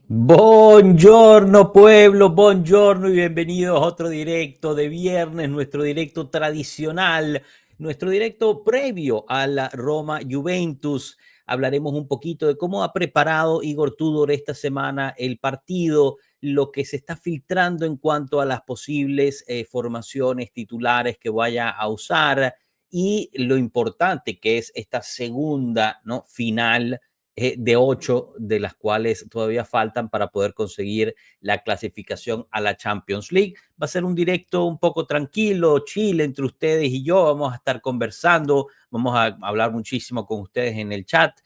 Buongiorno pueblo, buongiorno y bienvenidos a otro directo de viernes, nuestro directo tradicional, nuestro directo previo a la Roma Juventus. Hablaremos un poquito de cómo ha preparado Igor Tudor esta semana el partido, lo que se está filtrando en cuanto a las posibles formaciones titulares que vaya a usar y lo importante que es esta segunda, ¿no?, final de 8, de las cuales todavía faltan para poder conseguir la clasificación a la Champions League. Va a ser un directo un poco tranquilo, chill entre ustedes y yo. Vamos a estar conversando, vamos a hablar muchísimo con ustedes en el chat.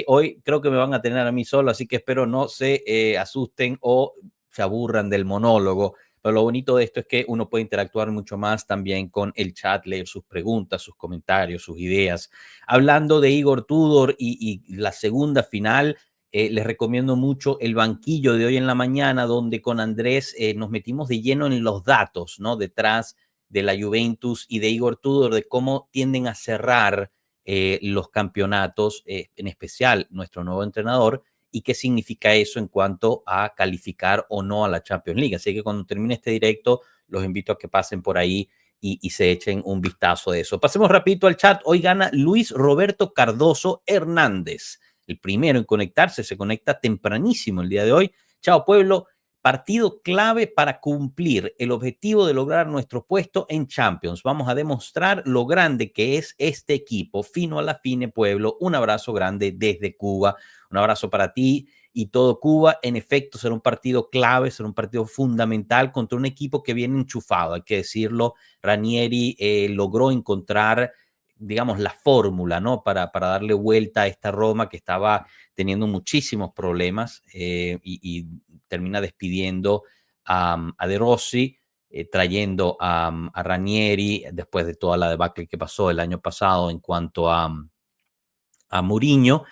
Hoy creo que me van a tener a mí solo, así que espero no se asusten o se aburran del monólogo. Pero lo bonito de esto es que uno puede interactuar mucho más también con el chat, leer sus preguntas, sus comentarios, sus ideas. Hablando de Igor Tudor y la segunda final, les recomiendo mucho el banquillo de hoy en la mañana, donde con Andrés nos metimos de lleno en los datos, ¿no?, detrás de la Juventus y de Igor Tudor, de cómo tienden a cerrar los campeonatos, en especial nuestro nuevo entrenador, y qué significa eso en cuanto a calificar o no a la Champions League. Así que cuando termine este directo, los invito a que pasen por ahí y se echen un vistazo de eso. Pasemos rapidito al chat. Hoy gana Luis Roberto Cardoso Hernández, el primero en conectarse, se conecta tempranísimo el día de hoy. Chao pueblo, partido clave para cumplir el objetivo de lograr nuestro puesto en Champions. Vamos a demostrar lo grande que es este equipo. Fino a la fine pueblo, un abrazo grande desde Cuba. Un abrazo para ti y todo Cuba. En efecto, será un partido clave, será un partido fundamental contra un equipo que viene enchufado, hay que decirlo. Ranieri logró encontrar, digamos, la fórmula, ¿no?, para darle vuelta a esta Roma que estaba teniendo muchísimos problemas, y termina despidiendo a De Rossi, trayendo a Ranieri después de toda la debacle que pasó el año pasado en cuanto a Mourinho.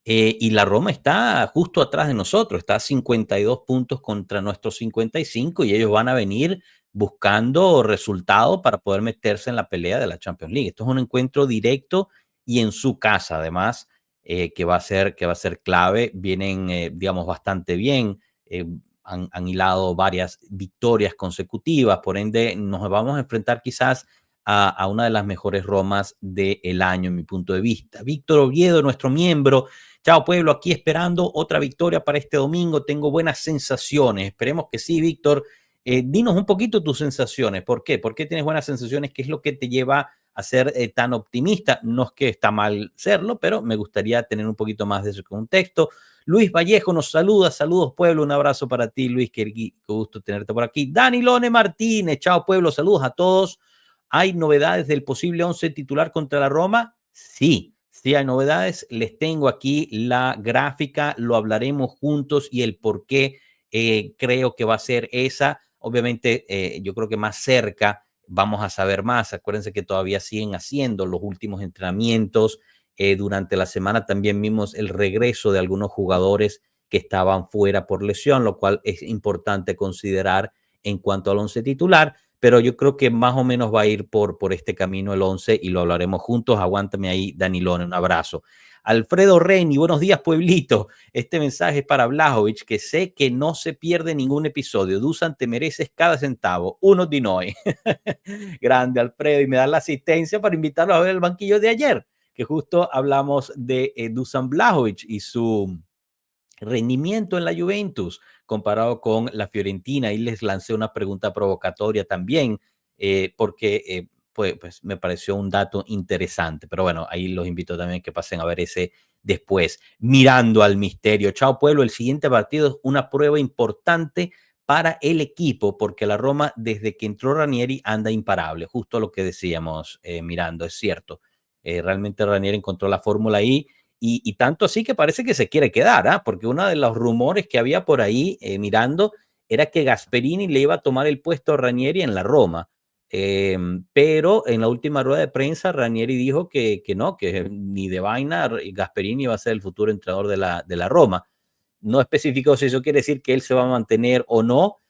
Y la Roma está justo atrás de nosotros, está a 52 puntos contra nuestros 55 y ellos van a venir buscando resultados para poder meterse en la pelea de la Champions League. Esto es un encuentro directo y en su casa, además, que va a ser clave. Vienen, digamos, bastante bien. Han hilado varias victorias consecutivas, por ende nos vamos a enfrentar quizás a una de las mejores Romas del año, en mi punto de vista. Víctor Oviedo, nuestro miembro. Chao pueblo, aquí esperando otra victoria para este domingo. Tengo buenas sensaciones. Esperemos que sí, Víctor. Dinos un poquito tus sensaciones. ¿Por qué? ¿Por qué tienes buenas sensaciones? ¿Qué es lo que te lleva a ser tan optimista? No es que está mal serlo, pero me gustaría tener un poquito más de ese contexto. Luis Vallejo nos saluda. Saludos, pueblo. Un abrazo para ti, Luis. Qué gusto tenerte por aquí. Dani Lone Martínez. Chao, pueblo. Saludos a todos. ¿Hay novedades del posible 11 titular contra la Roma? Sí, sí hay novedades. Les tengo aquí la gráfica, lo hablaremos juntos y el por qué creo que va a ser esa. Obviamente, yo creo que más cerca vamos a saber más. Acuérdense que todavía siguen haciendo los últimos entrenamientos. Durante la semana también vimos el regreso de algunos jugadores que estaban fuera por lesión, lo cual es importante considerar en cuanto al 11 titular, pero yo creo que más o menos va a ir por este camino el 11 y lo hablaremos juntos. Aguántame ahí, Danilón, un abrazo. Alfredo Reni, buenos días, pueblito. Este mensaje es para Blajovic, que sé que no se pierde ningún episodio. Dusan, te mereces cada centavo. Uno di noi. Grande, Alfredo, y me da la asistencia para invitarlo a ver el banquillo de ayer, que justo hablamos de Dusan Blajovic y su rendimiento en la Juventus comparado con la Fiorentina. Y les lancé una pregunta provocatoria también, porque pues me pareció un dato interesante. Pero bueno, ahí los invito también a que pasen a ver ese después. Mirando al misterio. Chao pueblo, el siguiente partido es una prueba importante para el equipo, porque la Roma, desde que entró Ranieri, anda imparable. Justo lo que decíamos, Mirando, es cierto. Realmente Ranieri encontró la fórmula ahí y tanto así que parece que se quiere quedar, ¿ah? Porque uno de los rumores que había por ahí, Mirando, era que Gasperini le iba a tomar el puesto a Ranieri en la Roma. Pero en la última rueda de prensa Ranieri dijo que no, que ni de vaina Gasperini va a ser el futuro entrenador de la Roma. No especificó si eso quiere decir que él se va a mantener o no,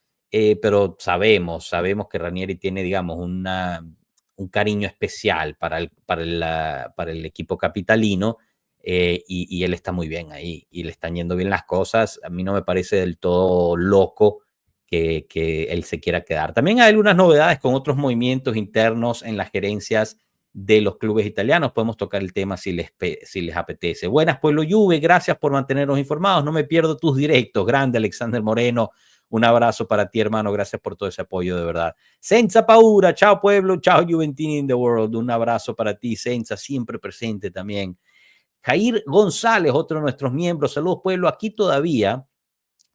pero sabemos que Ranieri tiene, digamos, un cariño especial para el equipo capitalino. y él está muy bien ahí y le están yendo bien las cosas. A mí no me parece del todo loco que él se quiera quedar. También hay algunas novedades con otros movimientos internos en las gerencias de los clubes italianos. Podemos tocar el tema si les apetece. Buenas, Pueblo Juve, gracias por mantenernos informados. No me pierdo tus directos. Grande, Alexander Moreno. Un abrazo para ti, hermano. Gracias por todo ese apoyo, de verdad. Senza paura. Chao, pueblo. Chao, Juventini in the world. Un abrazo para ti, Senza, siempre presente también. Jair González, otro de nuestros miembros. Saludos, pueblo. Aquí todavía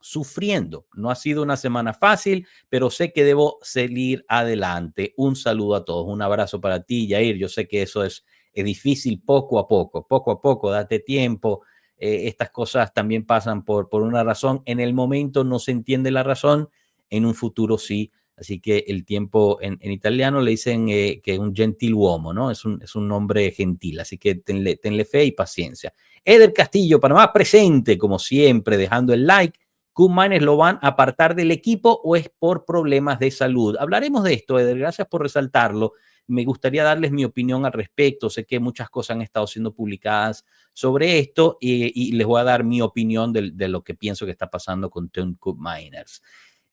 sufriendo. No ha sido una semana fácil, pero sé que debo seguir adelante. Un saludo a todos. Un abrazo para ti, Jair. Yo sé que eso es difícil poco a poco, date tiempo. Estas cosas también pasan por una razón. En el momento no se entiende la razón, en un futuro sí. Así que el tiempo en italiano le dicen que es un gentiluomo, ¿no? Es un nombre gentil. Así que tenle fe y paciencia. Eder Castillo, Panamá presente, como siempre, dejando el like. Koopmeiners lo van a apartar del equipo o es por problemas de salud. Hablaremos de esto, Eder, gracias por resaltarlo. Me gustaría darles mi opinión al respecto. Sé que muchas cosas han estado siendo publicadas sobre esto y les voy a dar mi opinión de lo que pienso que está pasando con Teun Koopmeiners.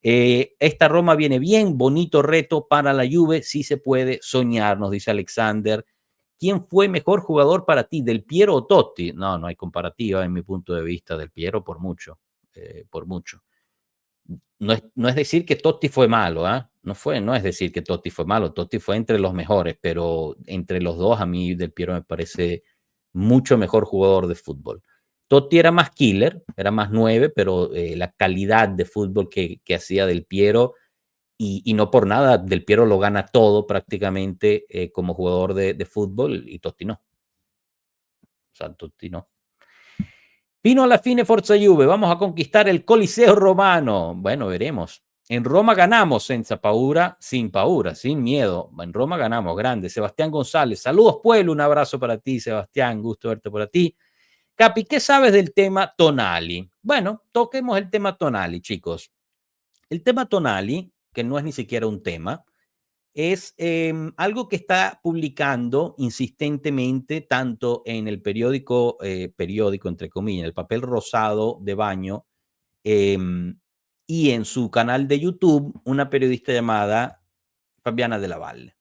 Esta Roma viene bien, bonito reto para la Juve, sí se puede soñar, nos dice Alexander. ¿Quién fue mejor jugador para ti, Del Piero o Totti? No, no hay comparativa en mi punto de vista, Del Piero por mucho. Por mucho. No es decir que Totti fue malo, ¿eh? No es decir que Totti fue malo, Totti fue entre los mejores, pero entre los dos a mí Del Piero me parece mucho mejor jugador de fútbol. Totti era más killer, era más 9, pero la calidad de fútbol que hacía Del Piero, y no por nada, Del Piero lo gana todo prácticamente como jugador de fútbol y Totti no. O sea, Totti no. Fino alla fine Forza Juve, vamos a conquistar el Coliseo Romano. Bueno, veremos. En Roma ganamos, senza paura, sin paura, sin miedo. En Roma ganamos, grande. Sebastián González, saludos pueblo, un abrazo para ti, Sebastián, gusto verte por ti. Capi, ¿qué sabes del tema Tonali? Bueno, toquemos el tema Tonali, chicos. El tema Tonali, que no es ni siquiera un tema, es algo que está publicando insistentemente tanto en el periódico, entre comillas, el papel rosado de baño, y en su canal de YouTube, una periodista llamada Fabiana Della Valle,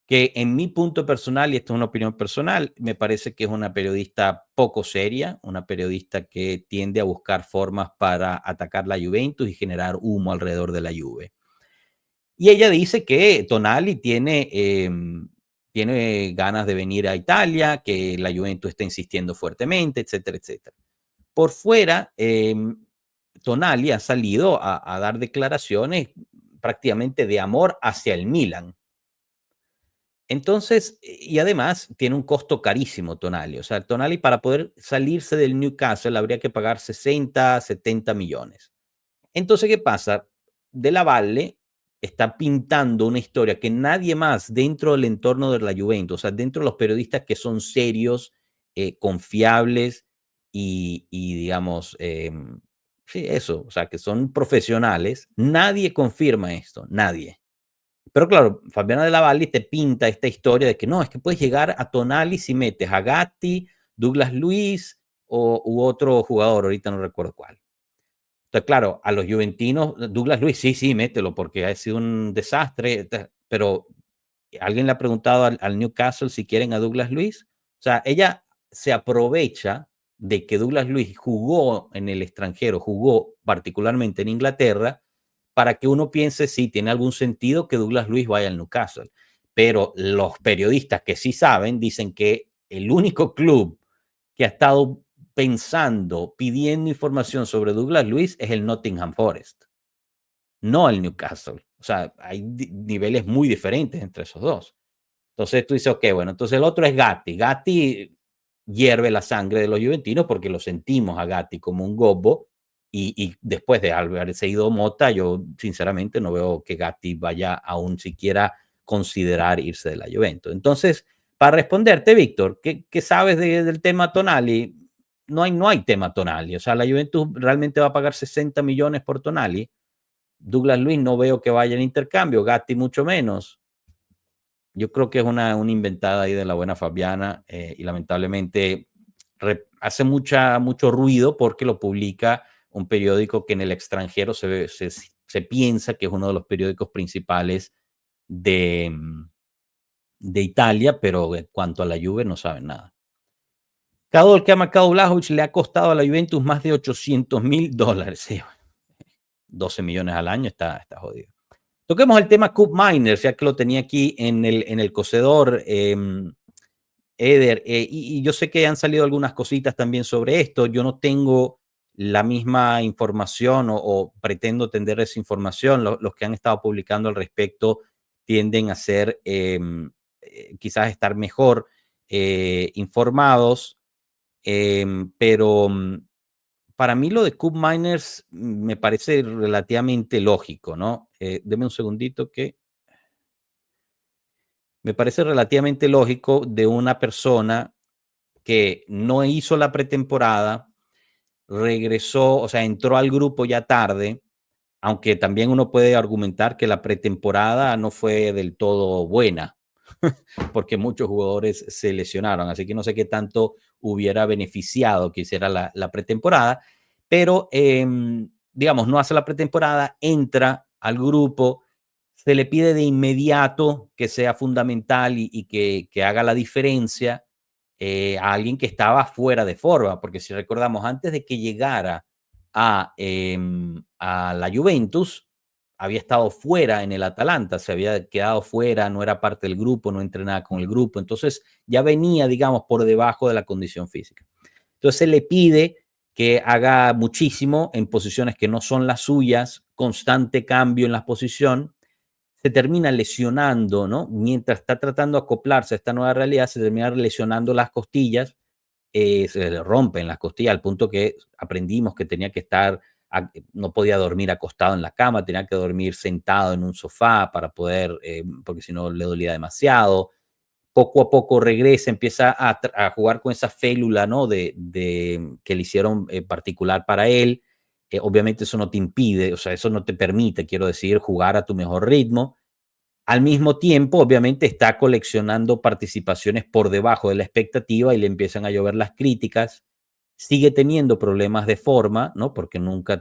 que en mi punto personal, y esto es una opinión personal, me parece que es una periodista poco seria, una periodista que tiende a buscar formas para atacar la Juventus y generar humo alrededor de la Juve. Y ella dice que Tonali tiene ganas de venir a Italia, que la Juventus está insistiendo fuertemente, etcétera, etcétera. Por fuera, Tonali ha salido a dar declaraciones prácticamente de amor hacia el Milan. Entonces, y además tiene un costo carísimo Tonali. O sea, Tonali para poder salirse del Newcastle habría que pagar 60, 70 millones. Entonces, ¿qué pasa? Della Valle está pintando una historia que nadie más dentro del entorno de la Juventus, o sea, dentro de los periodistas que son serios, confiables y digamos, sí, eso, o sea, que son profesionales, nadie confirma esto, nadie. Pero claro, Fabiana Della Valle te pinta esta historia de que no, es que puedes llegar a Tonali si metes a Gatti, Douglas Luiz u otro jugador, ahorita no recuerdo cuál. Entonces, claro, a los juventinos, Douglas Luiz, sí, mételo, porque ha sido un desastre, pero alguien le ha preguntado al Newcastle si quieren a Douglas Luiz. O sea, ella se aprovecha de que Douglas Luiz jugó en el extranjero, jugó particularmente en Inglaterra, para que uno piense si tiene algún sentido que Douglas Luiz vaya al Newcastle. Pero los periodistas que sí saben dicen que el único club que ha estado pensando, pidiendo información sobre Douglas Luiz es el Nottingham Forest, no el Newcastle. O sea, hay niveles muy diferentes entre esos dos. Entonces tú dices, ok, bueno, entonces el otro es Gatti. Gatti hierve la sangre de los juventinos porque lo sentimos a Gatti como un gobbo y después de haberse ido Mota, yo sinceramente no veo que Gatti vaya aún siquiera considerar irse de la Juventus. Entonces, para responderte, Víctor, ¿qué sabes del tema Tonali? No hay tema Tonali. O sea, la Juventus realmente va a pagar 60 millones por Tonali. Douglas Luiz no veo que vaya en intercambio, Gatti mucho menos. Yo creo que es una inventada ahí de la buena Fabiana y lamentablemente hace mucho ruido porque lo publica un periódico que en el extranjero se piensa que es uno de los periódicos principales de, de Italia, pero en cuanto a la Juve no saben nada. Cada gol que ha marcado Vlahovic le ha costado a la Juventus más de $800,000. Sí, 12 millones al año está jodido. Toquemos el tema Cup Miners, ya que lo tenía aquí en el cocedor, Eder, y yo sé que han salido algunas cositas también sobre esto. Yo no tengo la misma información o pretendo tener esa información. Los que han estado publicando al respecto tienden a ser quizás estar mejor informados, pero para mí lo de Cup Miners me parece relativamente lógico, ¿no? Deme un segundito que me parece relativamente lógico de una persona que no hizo la pretemporada, regresó, o sea, entró al grupo ya tarde, aunque también uno puede argumentar que la pretemporada no fue del todo buena, porque muchos jugadores se lesionaron, así que no sé qué tanto hubiera beneficiado que hiciera la pretemporada, pero digamos, no hace la pretemporada, entra al grupo, se le pide de inmediato que sea fundamental y que haga la diferencia a alguien que estaba fuera de forma, porque si recordamos, antes de que llegara a la Juventus, había estado fuera en el Atalanta, se había quedado fuera, no era parte del grupo, no entrenaba con el grupo, entonces ya venía, digamos, por debajo de la condición física. Entonces se le pide que haga muchísimo en posiciones que no son las suyas, constante cambio en la posición, se termina lesionando, ¿no? Mientras está tratando de acoplarse a esta nueva realidad, se termina lesionando las costillas, se le rompen las costillas al punto que aprendimos que tenía que estar, no podía dormir acostado en la cama, tenía que dormir sentado en un sofá para poder, porque si no le dolía demasiado. Poco a poco regresa, empieza a jugar con esa félula, ¿no? Que le hicieron particular para él. Obviamente eso no te impide, o sea, eso no te permite, quiero decir, jugar a tu mejor ritmo. Al mismo tiempo, obviamente, está coleccionando participaciones por debajo de la expectativa y le empiezan a llover las críticas. Sigue teniendo problemas de forma, ¿no? Porque nunca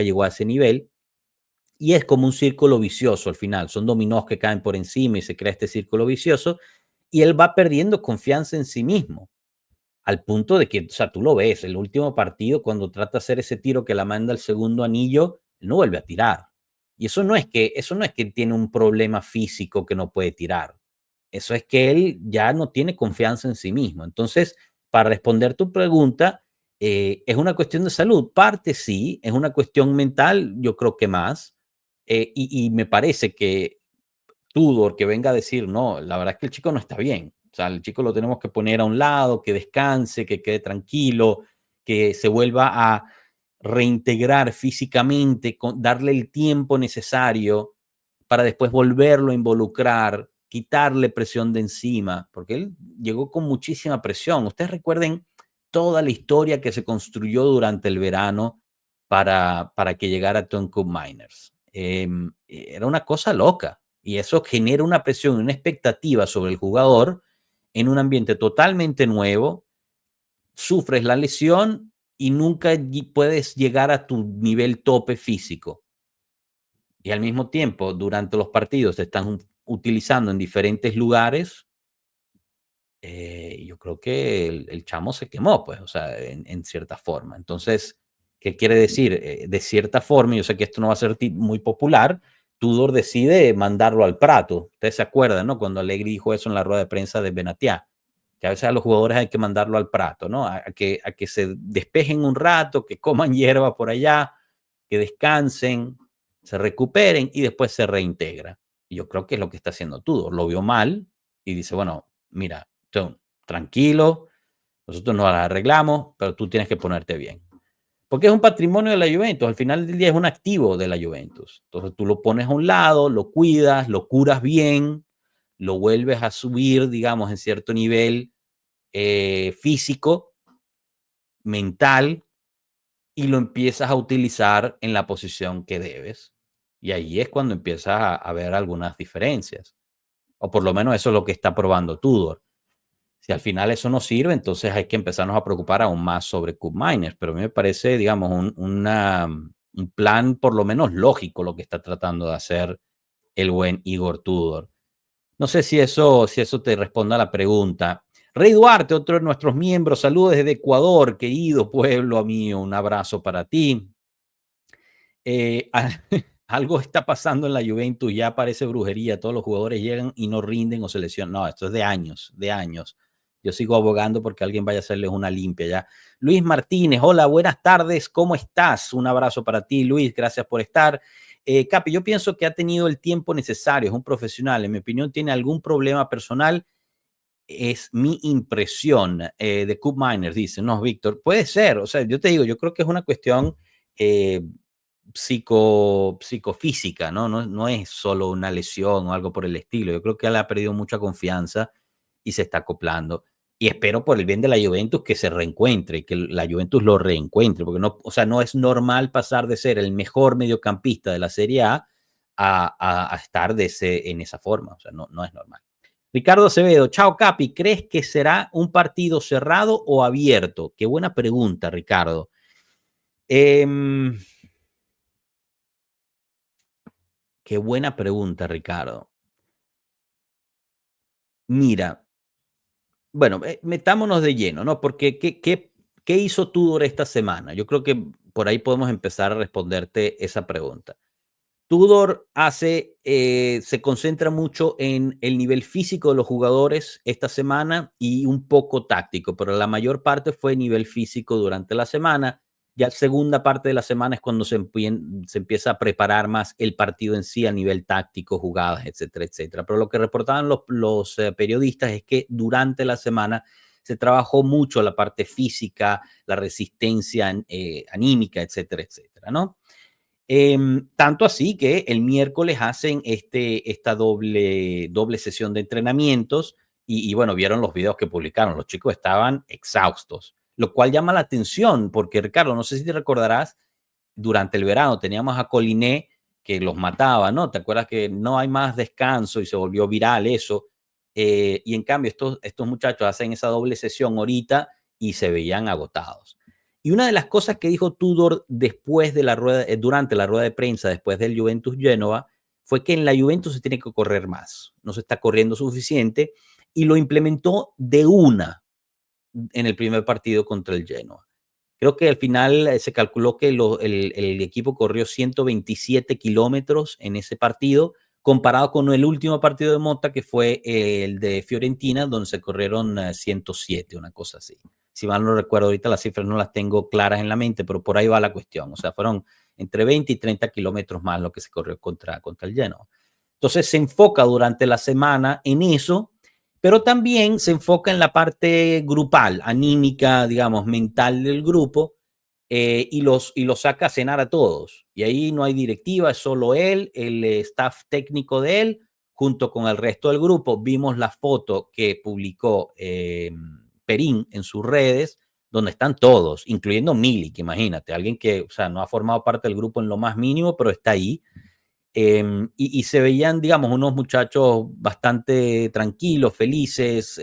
llegó a ese nivel. Y es como un círculo vicioso al final. Son dominós que caen por encima y se crea este círculo vicioso. Y él va perdiendo confianza en sí mismo. Al punto de que, o sea, tú lo ves, el último partido, cuando trata de hacer ese tiro que la manda el segundo anillo, él no vuelve a tirar. Y eso no es que tiene un problema físico que no puede tirar. Eso es que él ya no tiene confianza en sí mismo. Entonces, para responder tu pregunta, ¿es una cuestión de salud? Parte sí, es una cuestión mental, yo creo que más. Y me parece que Tudor que venga a decir, no, la verdad es que el chico no está bien. O sea, el chico lo tenemos que poner a un lado, que descanse, que quede tranquilo, que se vuelva a reintegrar físicamente, darle el tiempo necesario para después volverlo a involucrar, quitarle presión de encima, porque él llegó con muchísima presión. Ustedes recuerden toda la historia que se construyó durante el verano para que llegara a Tom Cup Miners. Era una cosa loca y eso genera una presión, una expectativa sobre el jugador en un ambiente totalmente nuevo. Sufres la lesión y nunca puedes llegar a tu nivel tope físico. Y al mismo tiempo, durante los partidos se están utilizando en diferentes lugares. Yo creo que el chamo se quemó, pues, o sea, en cierta forma. Entonces, ¿qué quiere decir? De cierta forma, yo sé que esto no va a ser muy popular, Tudor decide mandarlo al Prato. Ustedes se acuerdan, ¿no? Cuando Allegri dijo eso en la rueda de prensa de Benatia, que a veces a los jugadores hay que mandarlo al Prato, ¿no? A que se despejen un rato, que coman hierba por allá, que descansen, se recuperen y después se reintegra. Y yo creo que es lo que está haciendo Tudor. Lo vio mal y dice, bueno, mira, tranquilo, nosotros nos la arreglamos, pero tú tienes que ponerte bien. Porque es un patrimonio de la Juventus, al final del día es un activo de la Juventus. Entonces tú lo pones a un lado, lo cuidas, lo curas bien, lo vuelves a subir, digamos, en cierto nivel físico, mental, y lo empiezas a utilizar en la posición que debes. Y ahí es cuando empiezas a ver algunas diferencias. O por lo menos eso es lo que está probando Tudor. Si al final eso no sirve, entonces hay que empezarnos a preocupar aún más sobre Miners. Pero a mí me parece, digamos, un plan por lo menos lógico lo que está tratando de hacer el buen Igor Tudor. No sé si eso te responde a la pregunta. Rey Duarte, otro de nuestros miembros, saludos desde Ecuador, querido pueblo mío, un abrazo para ti. Algo está pasando en la Juventus, ya parece brujería, todos los jugadores llegan y no rinden o se lesionan. No, esto es de años, de años. Yo sigo abogando porque alguien vaya a hacerles una limpia ya. Luis Martínez, hola, buenas tardes, ¿cómo estás? Un abrazo para ti, Luis, gracias por estar. Capi, yo pienso que ha tenido el tiempo necesario, es un profesional, en mi opinión tiene algún problema personal, es mi impresión de Cup Miners, dice, no, Víctor, puede ser, o sea, yo te digo, yo creo que es una cuestión psicofísica, ¿no? No es solo una lesión o algo por el estilo. Yo creo que él ha perdido mucha confianza y se está acoplando. Y espero por el bien de la Juventus que se reencuentre, que la Juventus lo reencuentre, porque no, o sea, no es normal pasar de ser el mejor mediocampista de la Serie a estar en esa forma. O sea, no es normal. Ricardo Acevedo, chao Capi, ¿crees que será un partido cerrado o abierto? Qué buena pregunta, Ricardo. Qué buena pregunta, Ricardo. Mira, bueno, metámonos de lleno, ¿no? Porque ¿qué hizo Tudor esta semana? Yo creo que por ahí podemos empezar a responderte esa pregunta. Tudor se concentra mucho en el nivel físico de los jugadores esta semana y un poco táctico, pero la mayor parte fue nivel físico durante la semana. Ya la segunda parte de la semana es cuando se empieza a preparar más el partido en sí a nivel táctico, jugadas, etcétera, etcétera. Pero lo que reportaban los periodistas es que durante la semana se trabajó mucho la parte física, la resistencia anímica, etcétera, etcétera, ¿no? Tanto así que el miércoles hacen esta doble sesión de entrenamientos y bueno, vieron los videos que publicaron. Los chicos estaban exhaustos, lo cual llama la atención porque, Ricardo, no sé si te recordarás, durante el verano teníamos a Coliné que los mataba, ¿no? ¿Te acuerdas que no hay más descanso y se volvió viral eso? Y en cambio estos muchachos hacen esa doble sesión ahorita y se veían agotados. Y una de las cosas que dijo Tudor después de durante la rueda de prensa, después del Juventus Génova, fue que en la Juventus se tiene que correr más. No se está corriendo suficiente y lo implementó de una en el primer partido contra el Genoa. Creo que al final se calculó que el equipo corrió 127 kilómetros en ese partido, comparado con el último partido de Motta, que fue el de Fiorentina, donde se corrieron 107, una cosa así. Si mal no recuerdo, ahorita las cifras no las tengo claras en la mente, pero por ahí va la cuestión. O sea, fueron entre 20 y 30 kilómetros más lo que se corrió contra el Genoa. Entonces se enfoca durante la semana en eso, pero también se enfoca en la parte grupal, anímica, digamos, mental del grupo, y los saca a cenar a todos. Y ahí no hay directiva, es solo él, el staff técnico de él, junto con el resto del grupo. Vimos la foto que publicó Perín en sus redes, donde están todos, incluyendo Milik, imagínate, alguien que, o sea, no ha formado parte del grupo en lo más mínimo, pero está ahí. Y se veían, digamos, unos muchachos bastante tranquilos, felices,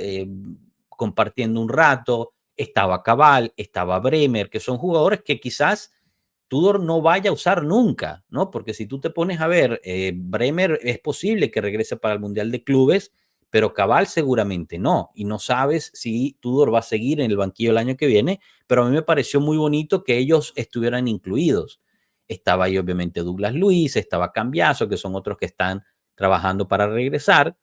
compartiendo un rato. Estaba Cabal, estaba Bremer, que son jugadores que quizás Tudor no vaya a usar nunca, ¿no? Porque si tú te pones a ver, Bremer es posible que regrese para el Mundial de Clubes, pero Cabal seguramente no. Y no sabes si Tudor va a seguir en el banquillo el año que viene, pero a mí me pareció muy bonito que ellos estuvieran incluidos. Estaba ahí obviamente Douglas Luiz, estaba Cambiaso, que son otros que están trabajando para regresar,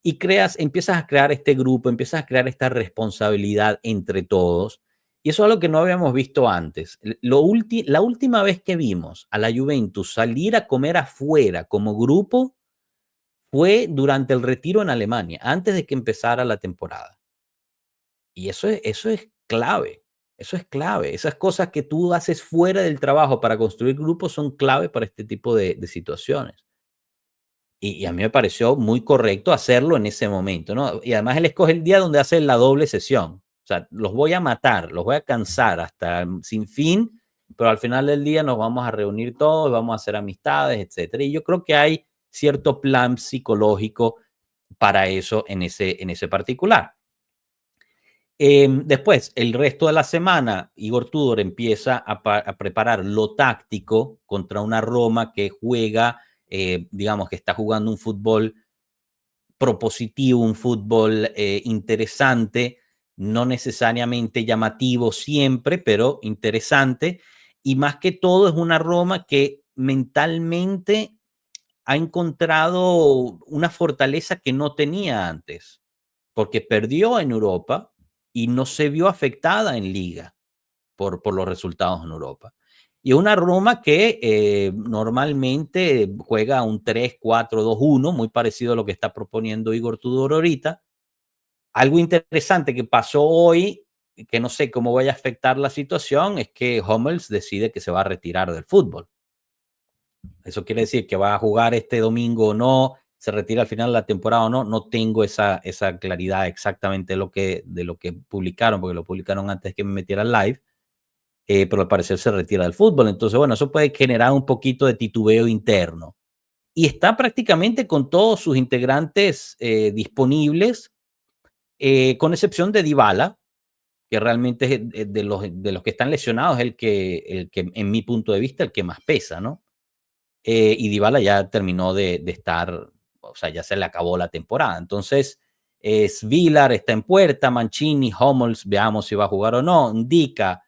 y empiezas a crear este grupo, empiezas a crear esta responsabilidad entre todos, y eso es algo que no habíamos visto antes. La última vez que vimos a la Juventus salir a comer afuera como grupo fue durante el retiro en Alemania, antes de que empezara la temporada. Y eso es clave. Eso es clave. Esas cosas que tú haces fuera del trabajo para construir grupos son clave para este tipo de situaciones. Y a mí me pareció muy correcto hacerlo en ese momento, ¿no? Y además él escoge el día donde hace la doble sesión. O sea, los voy a matar, los voy a cansar hasta sin fin, pero al final del día nos vamos a reunir todos, vamos a hacer amistades, etcétera. Y yo creo que hay cierto plan psicológico para eso en ese particular. Después, el resto de la semana, Igor Tudor empieza a preparar lo táctico contra una Roma que juega, digamos que está jugando un fútbol propositivo, un fútbol interesante, no necesariamente llamativo siempre, pero interesante. Y más que todo es una Roma que mentalmente ha encontrado una fortaleza que no tenía antes, porque perdió en Europa y no se vio afectada en liga por los resultados en Europa. Y una Roma que normalmente juega un 3-4-2-1, muy parecido a lo que está proponiendo Igor Tudor ahorita. Algo interesante que pasó hoy, que no sé cómo vaya a afectar la situación, es que Hummels decide que se va a retirar del fútbol. Eso quiere decir que va a jugar este domingo o no, se retira al final de la temporada o no. No tengo esa claridad exactamente de lo que publicaron, porque lo publicaron antes que me metiera al live. Pero al parecer se retira del fútbol. Entonces, bueno, eso puede generar un poquito de titubeo interno. Y está prácticamente con todos sus integrantes disponibles, con excepción de Dybala, que realmente es de los que están lesionados, el que, en mi punto de vista, el que más pesa, ¿no? Y Dybala ya terminó de estar, o sea, ya se le acabó la temporada. Entonces, Svilar está en puerta, Mancini, Hummels, veamos si va a jugar o no, Ndica,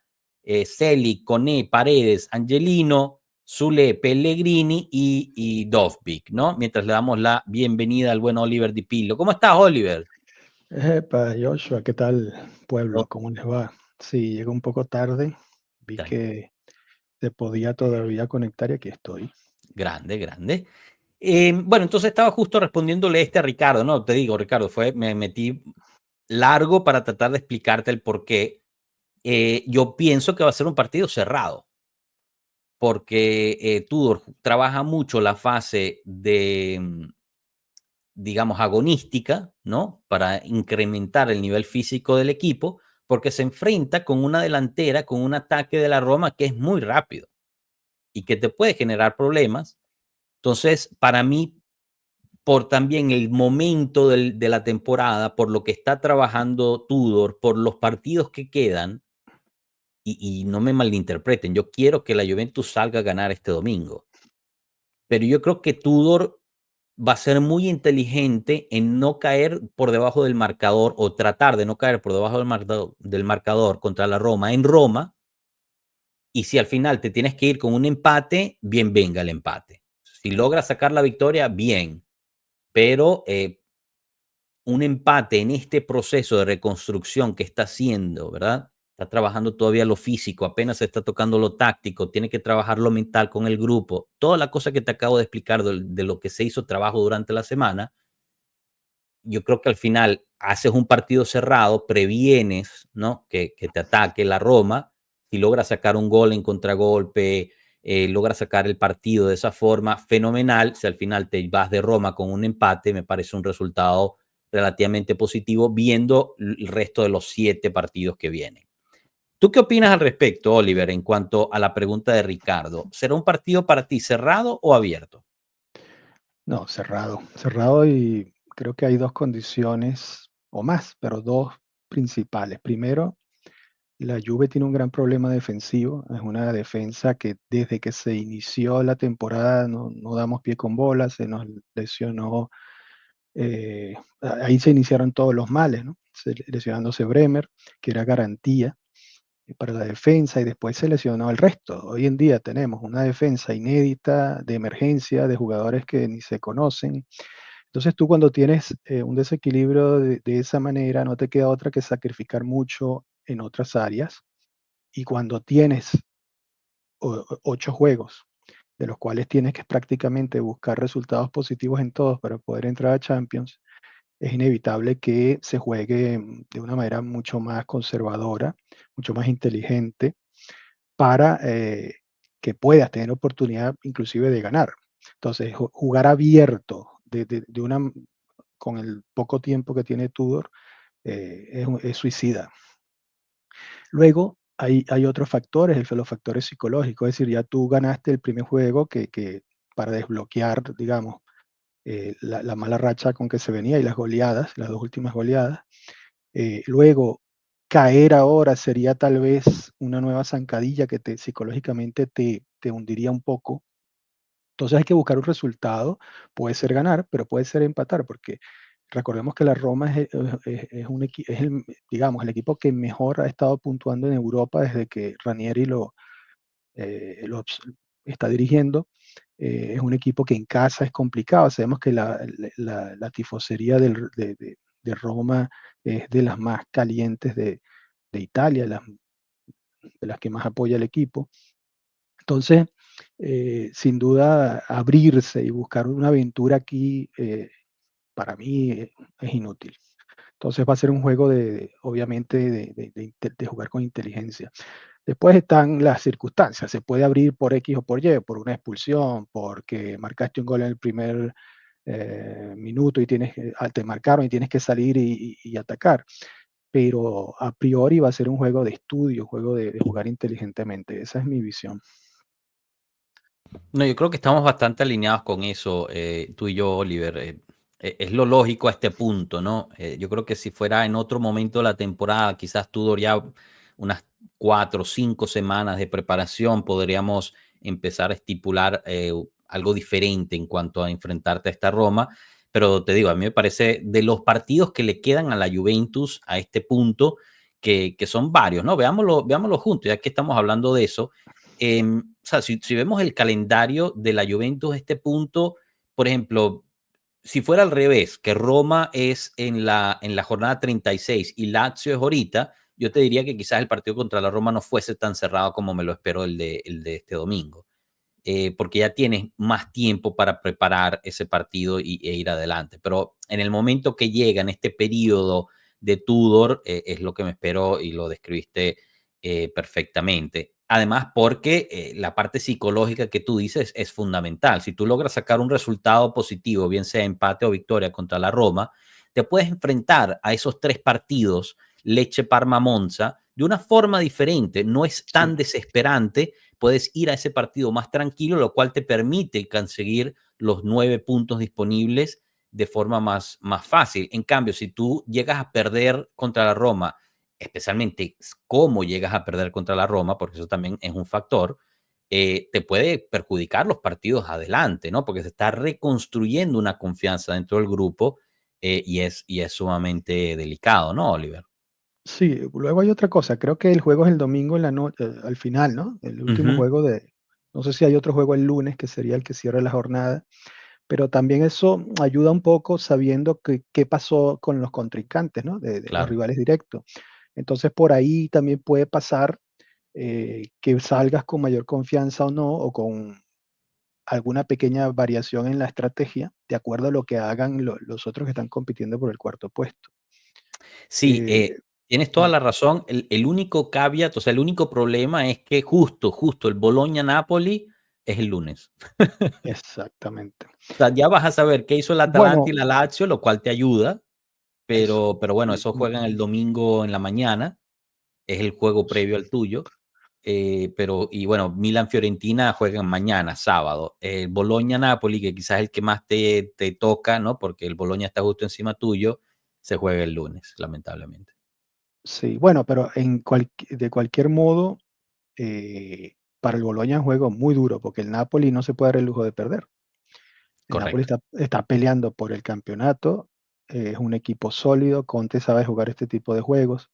Celi, Koné, Paredes, Angelino, Zule, Pellegrini y Dovbyk, ¿no? Mientras le damos la bienvenida al buen Oliver Di Pillo. ¿Cómo estás, Oliver? Epa, Joshua, ¿qué tal, Oh, pueblo? ¿Cómo les va? Sí, llego un poco tarde, vi que se podía todavía conectar y aquí estoy. grande, grande. Bueno, entonces estaba justo respondiéndole a Ricardo, ¿no? Te digo, Ricardo, me metí largo para tratar de explicarte el por qué. Yo pienso que va a ser un partido cerrado, porque Tudor trabaja mucho la fase de, digamos, agonística, ¿no? Para incrementar el nivel físico del equipo, porque se enfrenta con una delantera, con un ataque de la Roma que es muy rápido y que te puede generar problemas. Entonces, para mí, por también el momento de la temporada, por lo que está trabajando Tudor, por los partidos que quedan, y no me malinterpreten, yo quiero que la Juventus salga a ganar este domingo, pero yo creo que Tudor va a ser muy inteligente en no caer por debajo del marcador o tratar de no caer por debajo del marcador contra la Roma en Roma. Y si al final te tienes que ir con un empate, bien venga el empate. Si logras sacar la victoria, bien, pero un empate en este proceso de reconstrucción que está haciendo, ¿verdad? Está trabajando todavía lo físico, apenas está tocando lo táctico, tiene que trabajar lo mental con el grupo, toda la cosa que te acabo de explicar de lo que se hizo trabajo durante la semana. Yo creo que al final haces un partido cerrado, previenes, ¿no? Que te ataque la Roma, si logra sacar un gol en contragolpe, logra sacar el partido de esa forma, fenomenal. Si al final te vas de Roma con un empate, me parece un resultado relativamente positivo, viendo el resto de los 7 partidos que vienen. ¿Tú qué opinas al respecto, Oliver, en cuanto a la pregunta de Ricardo? ¿Será un partido para ti cerrado o abierto? No, cerrado, cerrado y creo que hay dos condiciones o más, pero dos principales. Primero, la Juve tiene un gran problema defensivo, es una defensa que desde que se inició la temporada no damos pie con bola, se nos lesionó, ahí se iniciaron todos los males, ¿no? Lesionándose Bremer, que era garantía para la defensa y después se lesionó el resto. Hoy en día tenemos una defensa inédita, de emergencia, de jugadores que ni se conocen. Entonces tú cuando tienes un desequilibrio de esa manera, no te queda otra que sacrificar mucho en otras áreas. Y cuando tienes 8 juegos, de los cuales tienes que prácticamente buscar resultados positivos en todos para poder entrar a Champions, es inevitable que se juegue de una manera mucho más conservadora, mucho más inteligente, para que puedas tener oportunidad inclusive de ganar. Entonces, jugar abierto con el poco tiempo que tiene Tudor es suicida. Luego, hay otros factores, los factores psicológicos, es decir, ya tú ganaste el primer juego que para desbloquear, digamos, la mala racha con que se venía y las goleadas, las dos últimas goleadas. Luego, caer ahora sería tal vez una nueva zancadilla que psicológicamente te hundiría un poco. Entonces hay que buscar un resultado, puede ser ganar, pero puede ser empatar, porque recordemos que la Roma es digamos, el equipo que mejor ha estado puntuando en Europa desde que Ranieri lo está dirigiendo. Es un equipo que en casa es complicado. Sabemos que la tifosería de Roma es de las más calientes de Italia, de las que más apoya el equipo. Entonces, sin duda, abrirse y buscar una aventura aquí, para mí es inútil. Entonces va a ser un juego obviamente, de jugar con inteligencia. Después están las circunstancias. Se puede abrir por X o por Y, por una expulsión, porque marcaste un gol en el primer minuto y te marcaron y tienes que salir y atacar. Pero a priori va a ser un juego de estudio, un juego de jugar inteligentemente. Esa es mi visión. No, yo creo que estamos bastante alineados con eso, tú y yo, Oliver. Es lo lógico a este punto, ¿no? Yo creo que si fuera en otro momento de la temporada, quizás Tudor ya unas 4 o 5 semanas de preparación, podríamos empezar a estipular algo diferente en cuanto a enfrentarte a esta Roma. Pero te digo, a mí me parece de los partidos que le quedan a la Juventus a este punto, que son varios, ¿no? Veámoslo juntos, ya que estamos hablando de eso. O sea, si vemos el calendario de la Juventus a este punto, por ejemplo, si fuera al revés, que Roma es en la jornada 36 y Lazio es ahorita, yo te diría que quizás el partido contra la Roma no fuese tan cerrado como me lo espero el de este domingo, porque ya tienes más tiempo para preparar ese partido e ir adelante. Pero en el momento que llega, en este periodo de Tudor, es lo que me espero y lo describiste perfectamente. Además, porque la parte psicológica que tú dices es fundamental. Si tú logras sacar un resultado positivo, bien sea empate o victoria contra la Roma, te puedes enfrentar a esos 3 partidos, Lecce, Parma, Monza, de una forma diferente. No es Sí. tan desesperante, puedes ir a ese partido más tranquilo, lo cual te permite conseguir los 9 puntos disponibles de forma más fácil. En cambio, si tú llegas a perder contra la Roma, especialmente cómo llegas a perder contra la Roma, porque eso también es un factor, te puede perjudicar los partidos adelante, ¿no? Porque se está reconstruyendo una confianza dentro del grupo, y es sumamente delicado, ¿no, Oliver? Sí, luego hay otra cosa. Creo que el juego es el domingo en la noche, al final, ¿no? El último Ujú. juego no sé si hay otro juego el lunes, que sería el que cierra la jornada, pero también eso ayuda un poco sabiendo qué pasó con los contrincantes, ¿no? De los Claro. rivales directos. Entonces, por ahí también puede pasar que salgas con mayor confianza o no, o con alguna pequeña variación en la estrategia, de acuerdo a lo que hagan los otros que están compitiendo por el cuarto puesto. Sí, Eh, tienes toda mm, la razón. El único caveat, o sea, el único problema es que justo el Bologna-Napoli es el lunes. exactamente. O sea, ya vas a saber qué hizo el Atalanta Bueno, y la Lazio, lo cual te ayuda, eso. pero bueno, Y eso juegan el domingo en la mañana, es el juego previo al tuyo. Y bueno, Milan-Fiorentina juegan mañana, sábado. El Bologna-Napoli, que quizás es el que más te toca, ¿no? Porque el Bologna está justo encima tuyo, se juega el lunes, lamentablemente. sí, bueno, pero de cualquier modo, para el Bologna es un juego muy duro, porque el Napoli no se puede dar el lujo de perder. El Napoli Correcto. está peleando por el campeonato, es un equipo sólido, Conte sabe jugar este tipo de juegos,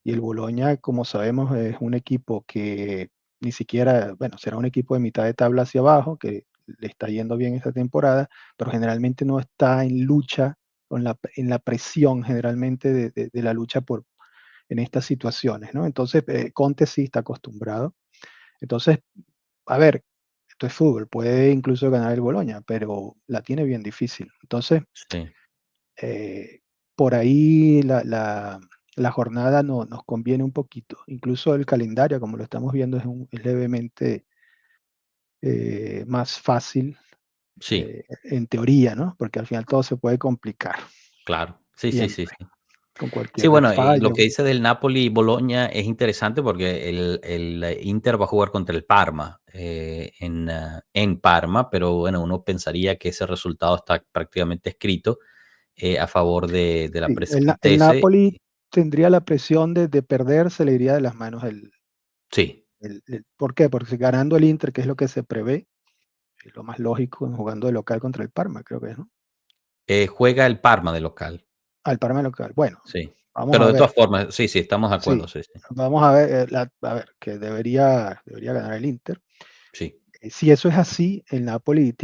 y el Bologna, como sabemos, es un equipo que ni siquiera, bueno, será un equipo de mitad de tabla hacia abajo, que le está yendo bien esta temporada, pero generalmente no está en lucha, en la presión generalmente de la lucha en estas situaciones, ¿no? Entonces, Conte sí está acostumbrado. Entonces, a ver, esto es fútbol, puede incluso ganar el Bologna, pero la tiene bien difícil. Entonces, Sí. eh, por ahí la jornada nos conviene un poquito. Incluso el calendario, como lo estamos viendo, es levemente más fácil, Sí, en teoría, ¿no? Porque al final todo se puede complicar, claro. Sí, sí, sí, siempre, sí. con Sí, cualquier bueno, lo fallo. que dice del Napoli y Bologna es interesante porque el Inter va a jugar contra el Parma, en Parma, pero bueno, uno pensaría que ese resultado está prácticamente escrito, a favor de la Sí, el Prescritese. Napoli tendría la presión de perder, se le iría de las manos Sí. ¿por qué? Porque si ganando el Inter, que es lo que se prevé, es lo más lógico, jugando de local contra el Parma, creo que es, ¿no? Juega el Parma de local. Al Parma local. Bueno, Sí. vamos Pero a de ver. todas formas, sí, sí, estamos de Sí, acuerdo, sí, sí. vamos a ver, a ver, que debería ganar el Inter. Sí, Si eso es así, el Napoli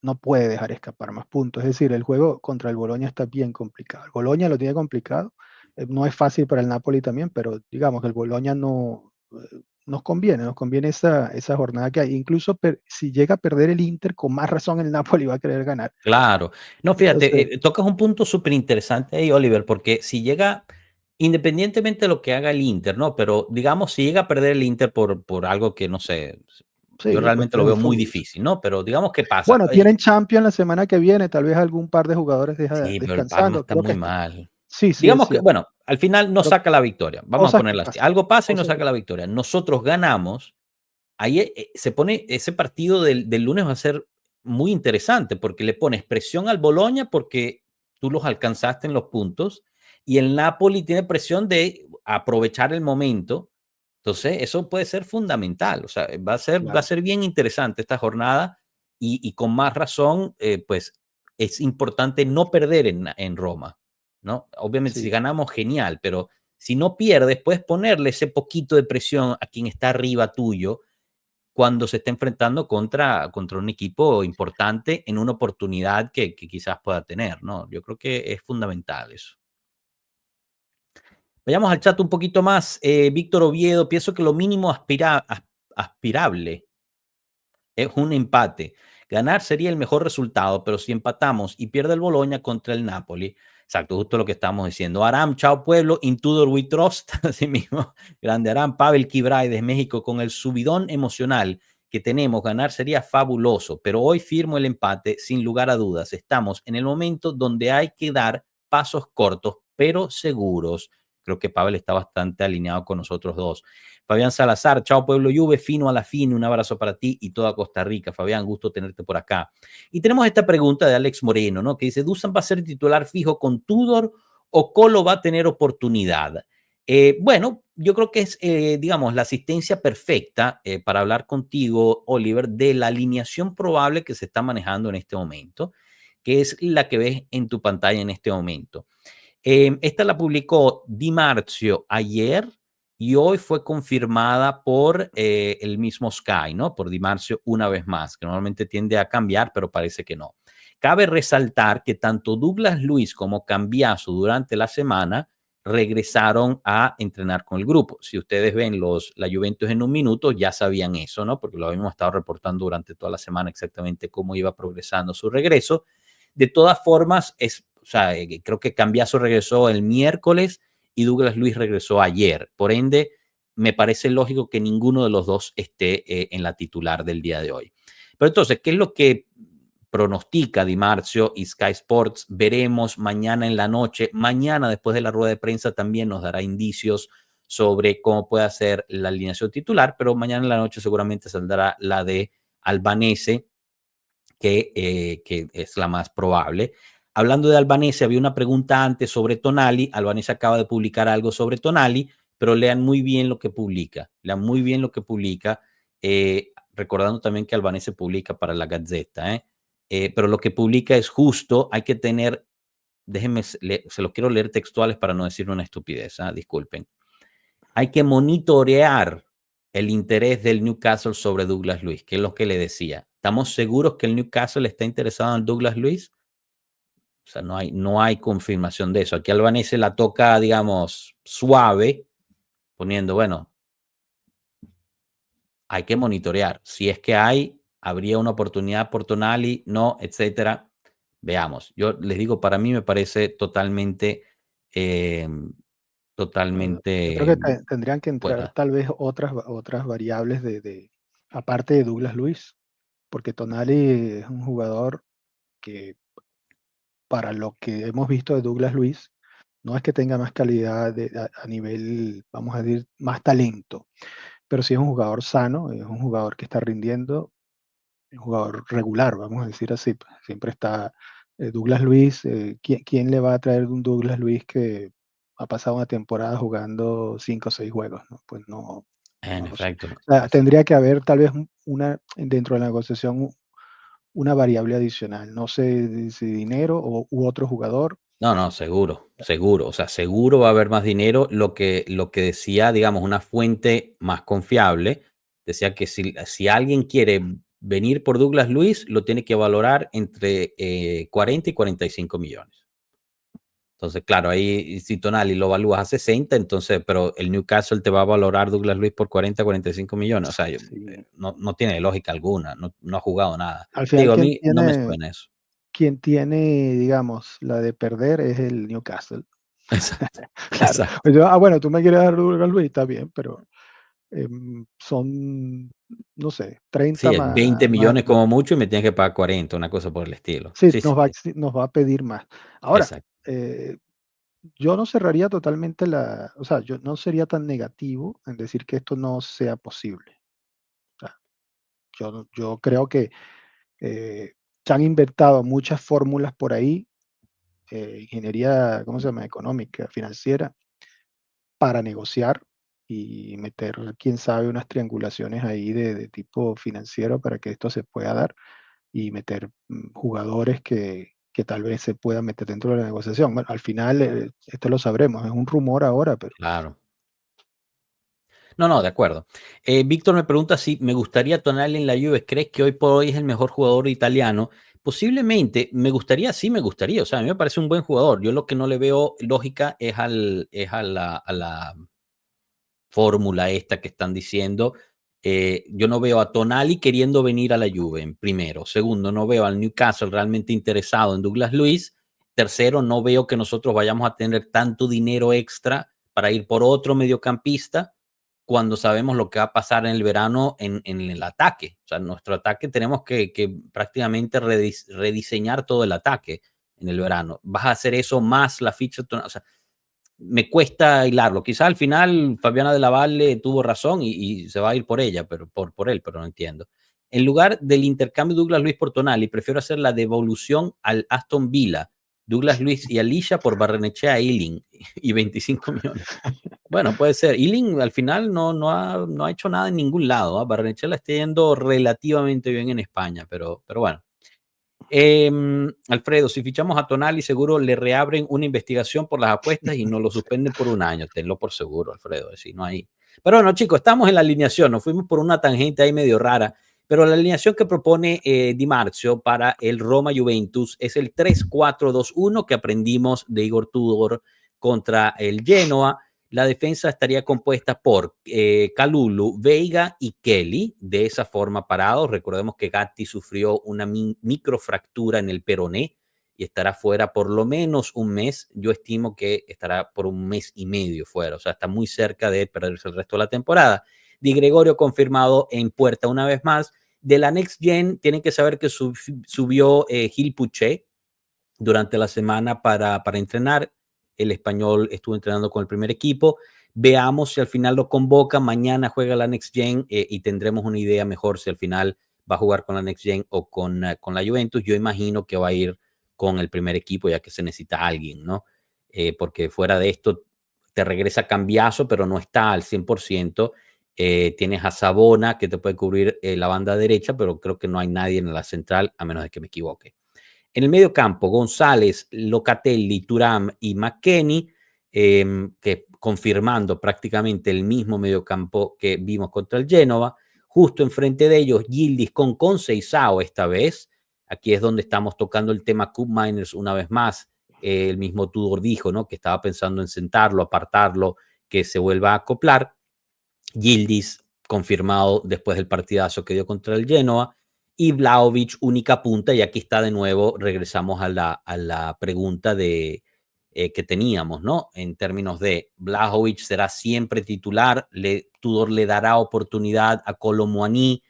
no puede dejar escapar más puntos. Es decir, el juego contra el Bologna está bien complicado. El Bologna lo tiene complicado. No es fácil para el Napoli también, pero digamos que el Bologna no nos conviene esa jornada que hay. Incluso si llega a perder el Inter, con más razón el Napoli va a querer ganar. claro. No, fíjate, Entonces, tocas un punto súper interesante ahí, Oliver, porque si llega, independientemente de lo que haga el Inter, ¿no? Pero digamos, si llega a perder el Inter por algo que no sé, yo sí, realmente lo cuestiones de veo muy fútbol. difícil, ¿no? Pero digamos que pasa. Bueno, tienen Champions la semana que viene, tal vez algún par de jugadores deja Sí, pero el Parma descansando. está Creo que muy mal. sí, sí es Digamos que, cierto. bueno, al final no Pero saca la victoria. Vamos a cosas que ponerla así. pasan, Algo pasa y no cosas que saca la victoria. Nosotros ganamos. Ahí se pone ese partido del lunes va a ser muy interesante porque le pones presión al Boloña porque tú los alcanzaste en los puntos y el Napoli tiene presión de aprovechar el momento. Entonces, eso puede ser fundamental. O sea, va a claro, ser bien interesante esta jornada y con más razón, pues es importante no perder en Roma, ¿no? Obviamente, si sí, ganamos, genial, pero si no pierdes, puedes ponerle ese poquito de presión a quien está arriba tuyo cuando se está enfrentando contra un equipo importante en una oportunidad que quizás pueda tener, ¿no? Yo creo que es fundamental eso. Vayamos al chat un poquito más. Víctor Oviedo, pienso que lo mínimo aspirable es un empate. Ganar sería el mejor resultado, pero si empatamos y pierde el Boloña contra el Napoli, exacto, justo lo que estamos diciendo. Aram, chao pueblo, in Tudor we trust, así mismo, grande Aram, Pavel Kibray desde México, con el subidón emocional que tenemos, ganar sería fabuloso, pero hoy firmo el empate sin lugar a dudas. Estamos en el momento donde hay que dar pasos cortos, pero seguros. Creo que Pavel está bastante alineado con nosotros dos. Fabián Salazar, chao Pueblo Juve, fino a la fin, un abrazo para ti y toda Costa Rica. Fabián, gusto tenerte por acá. Y tenemos esta pregunta de Alex Moreno, ¿no? Que dice, ¿Dusan va a ser titular fijo con Tudor o Colo va a tener oportunidad? Bueno, yo creo que es, digamos, la asistencia perfecta para hablar contigo, Oliver, de la alineación probable que se está manejando en este momento, que es la que ves en tu pantalla en este momento. Esta la publicó Di Marzio ayer y hoy fue confirmada por el mismo Sky, ¿no? Por Di Marzio una vez más, que normalmente tiende a cambiar, pero parece que no. Cabe resaltar que tanto Douglas Luis como Cambiaso durante la semana regresaron a entrenar con el grupo. Si ustedes ven la Juventus en un minuto, ya sabían eso, ¿no? Porque lo habíamos estado reportando durante toda la semana exactamente cómo iba progresando su regreso. De todas formas, o sea, creo que Cambiaso regresó el miércoles y Douglas Luis regresó ayer. Por ende, me parece lógico que ninguno de los dos esté en la titular del día de hoy. Pero entonces, ¿qué es lo que pronostica Di Marzio y Sky Sports? Veremos mañana en la noche. Mañana, después de la rueda de prensa, también nos dará indicios sobre cómo puede ser la alineación titular, pero mañana en la noche seguramente saldrá la de Albanese, que es la más probable. Hablando de Albanese, había una pregunta antes sobre Tonali. Albanese acaba de publicar algo sobre Tonali, pero lean muy bien lo que publica. Lean muy bien lo que publica. Recordando también que Albanese publica para la Gazzetta. Pero lo que publica es justo. Hay que tener, déjenme, se los quiero leer textuales para no decir una estupidez. Disculpen. Hay que monitorear el interés del Newcastle sobre Douglas Luis, que es lo que le decía. ¿Estamos seguros que el Newcastle está interesado en Douglas Luis? O sea, no hay confirmación de eso. Aquí Albanese la toca, digamos, suave, poniendo, bueno, hay que monitorear. Si es que habría una oportunidad por Tonali, no, etcétera. Veamos. Yo les digo, para mí me parece totalmente, eh, yo creo totalmente que tendrían que entrar fuera. tal vez otras variables aparte de Douglas Luis, porque Tonali es un jugador que para lo que hemos visto de Douglas Luis, no es que tenga más calidad a nivel, vamos a decir, más talento, pero sí es un jugador sano, es un jugador que está rindiendo, es un jugador regular, vamos a decir así. Siempre está Douglas Luis. ¿Quién le va a traer un Douglas Luis que ha pasado una temporada jugando 5 o 6 juegos, ¿no? Pues no, En no lo sé. efecto, O sea, tendría que haber tal vez una, dentro de la negociación, una variable adicional. No sé si dinero u otro jugador. no, seguro, seguro. O sea, seguro va a haber más dinero. Lo que decía, digamos, una fuente más confiable, decía que si alguien quiere venir por Douglas Luiz, lo tiene que valorar entre 40 y 45 millones. Entonces, claro, ahí si Tonali lo evalúas a 60, entonces, pero el Newcastle te va a valorar Douglas Luiz por 40, 45 millones. O sea, Sí. no tiene lógica alguna, no ha jugado nada. Al Te final, digo, a mí no me suena eso. quien tiene, digamos, la de perder es el Newcastle. Exacto, Claro. exacto. Pues yo, bueno, tú me quieres dar Douglas Luiz, está bien, pero son, no sé, 30 Sí, es 20 más. millones como mucho y me tienes que pagar 40, una cosa por el estilo. Sí, Sí, sí, sí, sí, nos va a pedir más. Ahora, exacto. eh, yo no cerraría totalmente o sea, yo no sería tan negativo en decir que esto no sea posible. O sea, yo creo que se han inventado muchas fórmulas por ahí, ingeniería, ¿cómo se llama? Económica, financiera, para negociar y meter, quién sabe, unas triangulaciones ahí de tipo financiero para que esto se pueda dar y meter jugadores que tal vez se puedan meter dentro de la negociación. Bueno, al final, esto lo sabremos, es un rumor ahora, pero Claro. No, de acuerdo. Víctor me pregunta si me gustaría Tonali en la Juve. ¿Crees que hoy por hoy es el mejor jugador italiano? Posiblemente, me gustaría, sí me gustaría. O sea, a mí me parece un buen jugador. Yo lo que no le veo lógica es a la fórmula esta que están diciendo. Yo no veo a Tonali queriendo venir a la Juve, en primero. Segundo, no veo al Newcastle realmente interesado en Douglas Luiz. Tercero, no veo que nosotros vayamos a tener tanto dinero extra para ir por otro mediocampista cuando sabemos lo que va a pasar en el verano en el ataque. O sea, nuestro ataque tenemos que prácticamente rediseñar todo el ataque en el verano. Vas a hacer eso más la ficha. O sea, me cuesta hilarlo. Quizás al final Fabiana de la Valle tuvo razón y se va a ir por ella, pero por él, pero no entiendo. En lugar del intercambio Douglas Luiz por Tonali, prefiero hacer la devolución al Aston Villa, Douglas Luiz y Alicia por Barrenechea e Ealing y 25 millones. Bueno, puede ser. Ealing al final no ha hecho nada en ningún lado. ¿Eh? Barrenechea la está yendo relativamente bien en España, pero bueno. Alfredo, si fichamos a Tonali, seguro le reabren una investigación por las apuestas y nos lo suspenden por un año. Tenlo por seguro, Alfredo. Si no hay. Pero bueno, chicos, estamos en la alineación. Nos fuimos por una tangente ahí medio rara. Pero la alineación que propone Di Marzio para el Roma Juventus es el 3-4-2-1 que aprendimos de Igor Tudor contra el Genoa. La defensa estaría compuesta por Kalulu, Veiga y Kelly, de esa forma parados. Recordemos que Gatti sufrió una microfractura en el peroné y estará fuera por lo menos un mes. Yo estimo que estará por un mes y medio fuera, o sea, está muy cerca de perderse el resto de la temporada. Di Gregorio confirmado en puerta una vez más. De la Next Gen, tienen que saber que subió Gil Puché durante la semana para entrenar. El español estuvo entrenando con el primer equipo. Veamos si al final lo convoca. Mañana juega la Next Gen y tendremos una idea mejor si al final va a jugar con la Next Gen o con la Juventus. Yo imagino que va a ir con el primer equipo ya que se necesita alguien, ¿no? Porque fuera de esto te regresa Cambiaso, pero no está al 100%. Tienes a Sabona que te puede cubrir la banda derecha, pero creo que no hay nadie en la central a menos de que me equivoque. En el medio campo, González, Locatelli, Thuram y McKennie, que confirmando prácticamente el mismo mediocampo que vimos contra el Génova. Justo enfrente de ellos, Yildiz con Conceição esta vez. Aquí es donde estamos tocando el tema Cup Miners una vez más. El mismo Tudor dijo, ¿no? Que estaba pensando en sentarlo, apartarlo, que se vuelva a acoplar. Yildiz confirmado después del partidazo que dio contra el Genoa y Vlahovic única punta, y aquí está de nuevo, regresamos a la pregunta que teníamos, ¿no? En términos de Vlahovic será siempre titular, Tudor le dará oportunidad a Kolo Muani,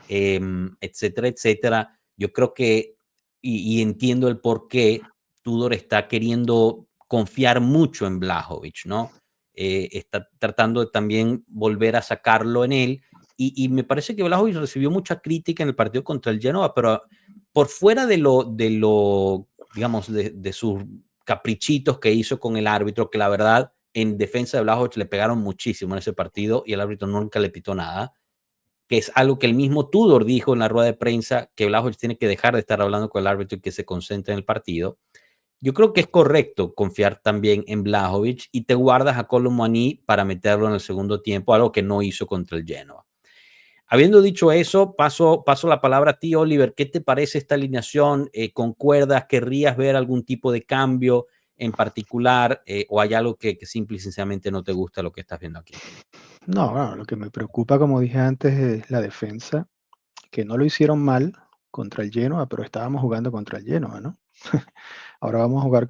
etcétera, etcétera. Yo creo que, y entiendo el por qué Tudor está queriendo confiar mucho en Vlahovic, ¿no? Está tratando de también volver a sacarlo en él. Y me parece que Vlahovic recibió mucha crítica en el partido contra el Genoa, pero por fuera de lo digamos, de sus caprichitos que hizo con el árbitro, que la verdad en defensa de Vlahovic le pegaron muchísimo en ese partido y el árbitro nunca le pitó nada, que es algo que el mismo Tudor dijo en la rueda de prensa, que Vlahovic tiene que dejar de estar hablando con el árbitro y que se concentre en el partido. Yo creo que es correcto confiar también en Vlahovic y te guardas a Kolo Muani para meterlo en el segundo tiempo, algo que no hizo contra el Genoa. Habiendo dicho eso, paso la palabra a ti, Oliver. ¿Qué te parece esta alineación? ¿Concuerdas? ¿Querrías ver algún tipo de cambio en particular? ¿O hay algo que simple y sencillamente no te gusta lo que estás viendo aquí? No, no, lo que me preocupa, como dije antes, es la defensa, que no lo hicieron mal contra el Genoa, pero estábamos jugando contra el Genoa, ¿no? Ahora vamos a jugar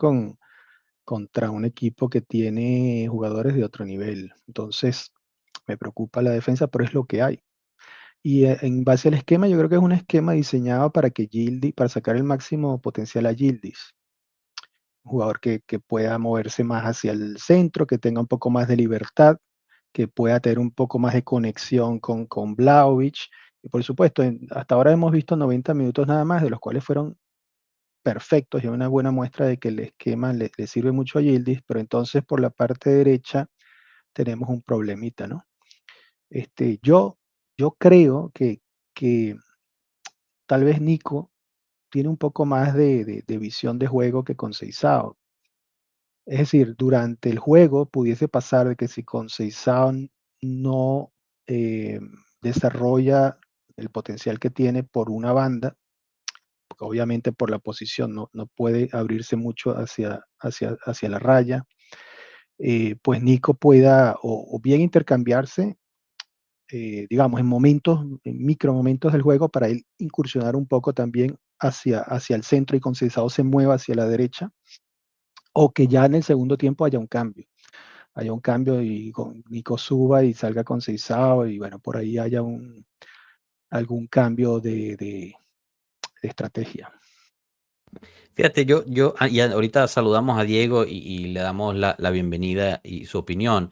contra un equipo que tiene jugadores de otro nivel. Entonces, me preocupa la defensa, pero es lo que hay. Y en base al esquema, yo creo que es un esquema diseñado para que para sacar el máximo potencial a Yildiz. Un jugador que pueda moverse más hacia el centro, que tenga un poco más de libertad, que pueda tener un poco más de conexión con Vlahovic. Y por supuesto, hasta ahora hemos visto 90 minutos nada más, de los cuales fueron perfectos y una buena muestra de que el esquema le sirve mucho a Yildiz, pero entonces por la parte derecha tenemos un problemita, ¿no? Yo creo que tal vez Nico tiene un poco más de visión de juego que Conceição. Es decir, durante el juego pudiese pasar de que si Conceição no eh, desarrolla el potencial que tiene por una banda, porque obviamente por la posición no puede abrirse mucho hacia la raya, pues Nico pueda o bien intercambiarse, digamos, en micro momentos del juego para él incursionar un poco también hacia el centro y Conceição se mueva hacia la derecha, o que ya en el segundo tiempo haya un cambio y con Nico suba y salga Conceição y bueno, por ahí haya algún cambio de estrategia. Fíjate, y ahorita saludamos a Diego y le damos la bienvenida y su opinión.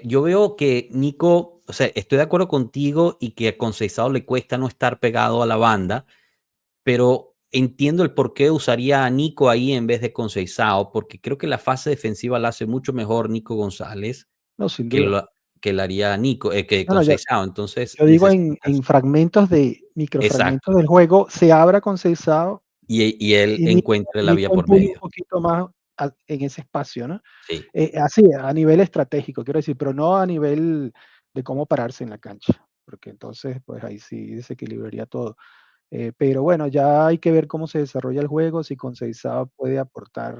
Yo veo que Nico, o sea, estoy de acuerdo contigo y que a Conceição le cuesta no estar pegado a la banda, pero entiendo el por qué usaría a Nico ahí en vez de Conceição, porque creo que la fase defensiva la hace mucho mejor Nico González No, sin que duda. que la haría Nico, que No, no, Conceição. Entonces yo digo en necesitas. fragmentos Exacto. microfragmentos del juego, se abra Conceição Y él y encuentre la vía Nico por empuje un medio. poquito más en ese espacio, ¿no? Sí. Así, a nivel estratégico, quiero decir, pero no a nivel de cómo pararse en la cancha, porque entonces, pues ahí sí desequilibraría todo. Pero bueno, ya hay que ver cómo se desarrolla el juego, si Conceição puede aportar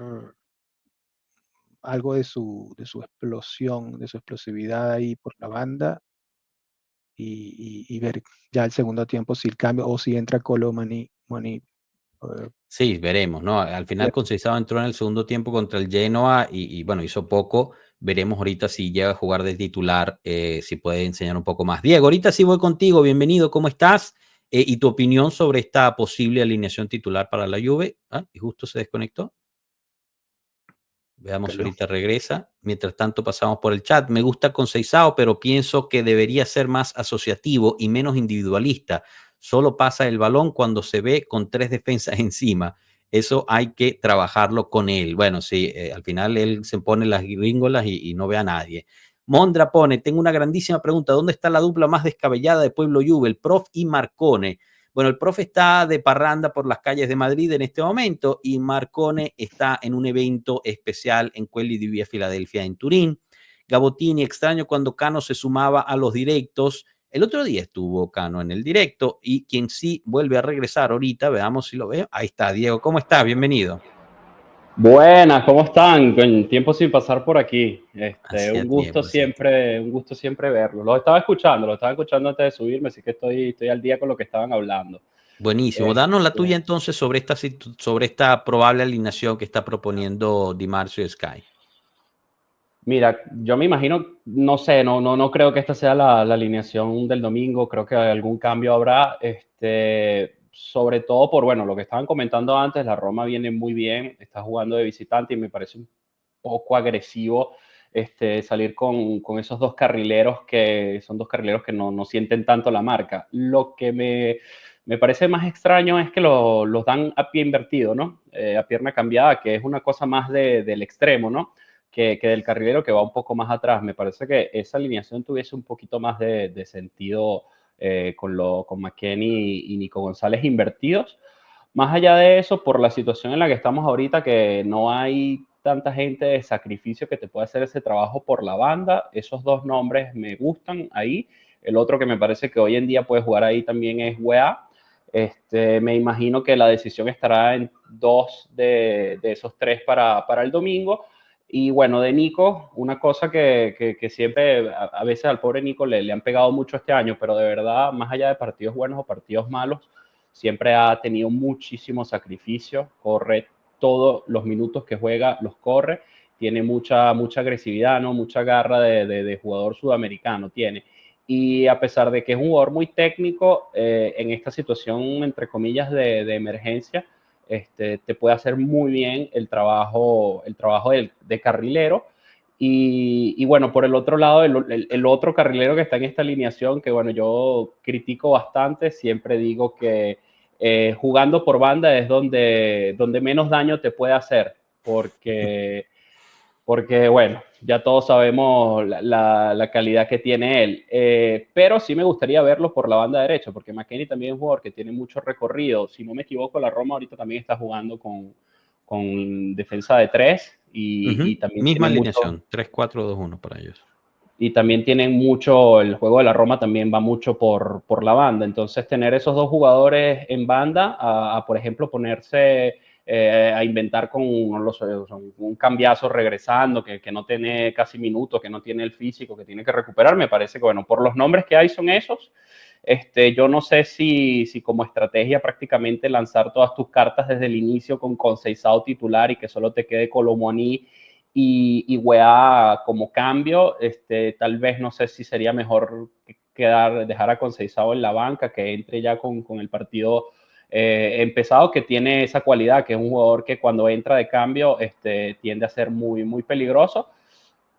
algo de su explosión, de su explosividad ahí por la banda y ver ya el segundo tiempo si el cambio o si entra Kolo Muani, Sí, veremos, ¿no? Al final Conceição entró en el segundo tiempo contra el Genoa y bueno, hizo poco. Veremos ahorita si llega a jugar de titular, si puede enseñar un poco más. Diego, ahorita sí voy contigo. Bienvenido, ¿cómo estás? Y tu opinión sobre esta posible alineación titular para la Juve. Ah, y justo se desconectó. Veamos si búscalo. ahorita regresa. Mientras tanto, pasamos por el chat. Me gusta Conceição, pero pienso que debería ser más asociativo y menos individualista. Solo pasa el balón cuando se ve con tres defensas encima. Eso hay que trabajarlo con él. Bueno, sí, al final él se pone las gringolas y no ve a nadie. Mondra pone, tengo una grandísima pregunta. ¿Dónde está la dupla más descabellada de Pueblo Juve, el Prof y Marcone? Bueno, el profe está de parranda por las calles de Madrid en este momento y Marcone está en un evento especial en Quelli di Via Filadelfia en Turín. Gabotini, extraño cuando Cano se sumaba a los directos. El otro día estuvo Cano en el directo y quien sí vuelve a regresar ahorita, veamos si lo veo. Ahí está, Diego, ¿cómo estás? Bienvenido. Buenas, ¿cómo están? Con tiempo sin pasar por aquí. Hacía tiempo. Un gusto siempre verlo. Lo estaba escuchando antes de subirme, así que estoy al día con lo que estaban hablando. Buenísimo. Danos la tuya entonces sobre esta probable alineación que está proponiendo Di Marzio y Sky. Mira, yo me imagino, no sé, no creo que esta sea la alineación del domingo. Creo que algún cambio habrá. Sobre todo por, bueno, lo que estaban comentando antes, la Roma viene muy bien, está jugando de visitante y me parece un poco agresivo salir con esos dos carrileros que son dos carrileros que no sienten tanto la marca. Lo que me parece más extraño es que los dan a pie invertido, ¿no? A pierna cambiada, que es una cosa más del extremo, ¿no? que del carrilero que va un poco más atrás. Me parece que esa alineación tuviese un poquito más de sentido con McKennie y Nico González invertidos. Más allá de eso, por la situación en la que estamos ahorita, que no hay tanta gente de sacrificio que te pueda hacer ese trabajo por la banda, esos dos nombres me gustan ahí. El otro que me parece que hoy en día puede jugar ahí también es Weah. Me imagino que la decisión estará en 2 de esos 3 para el domingo. Y bueno, de Nico, una cosa que siempre, a veces al pobre Nico le han pegado mucho este año, pero de verdad, más allá de partidos buenos o partidos malos, siempre ha tenido muchísimo sacrificio, corre todos los minutos que juega, los corre, tiene mucha agresividad, ¿no? Mucha garra de jugador sudamericano tiene. Y a pesar de que es un jugador muy técnico, en esta situación, entre comillas, de emergencia, te puede hacer muy bien el trabajo de carrilero. Y bueno, por el otro lado, el otro carrilero que está en esta alineación, que bueno, yo critico bastante, siempre digo que jugando por banda es donde menos daño te puede hacer, porque bueno, ya todos sabemos la calidad que tiene él. Pero sí me gustaría verlo por la banda derecha, porque McKennie también es un jugador que tiene mucho recorrido. Si no me equivoco, la Roma ahorita también está jugando con defensa de 3 y también misma tiene alineación, 3-4-2-1 para ellos. Y también tienen mucho, el juego de la Roma también va mucho por la banda. Entonces, tener esos dos jugadores en banda, por ejemplo, ponerse a inventar con un cambiazo regresando, que no tiene casi minutos, que no tiene el físico, que tiene que recuperar, me parece que, bueno, por los nombres que hay son esos. Yo no sé si como estrategia prácticamente lanzar todas tus cartas desde el inicio con Conceição titular y que solo te quede Colomoni y Weah como cambio. Tal vez no sé si sería mejor dejar a Conceição en la banca, que entre ya con el partido empezado, que tiene esa cualidad, que es un jugador que cuando entra de cambio tiende a ser muy, muy peligroso.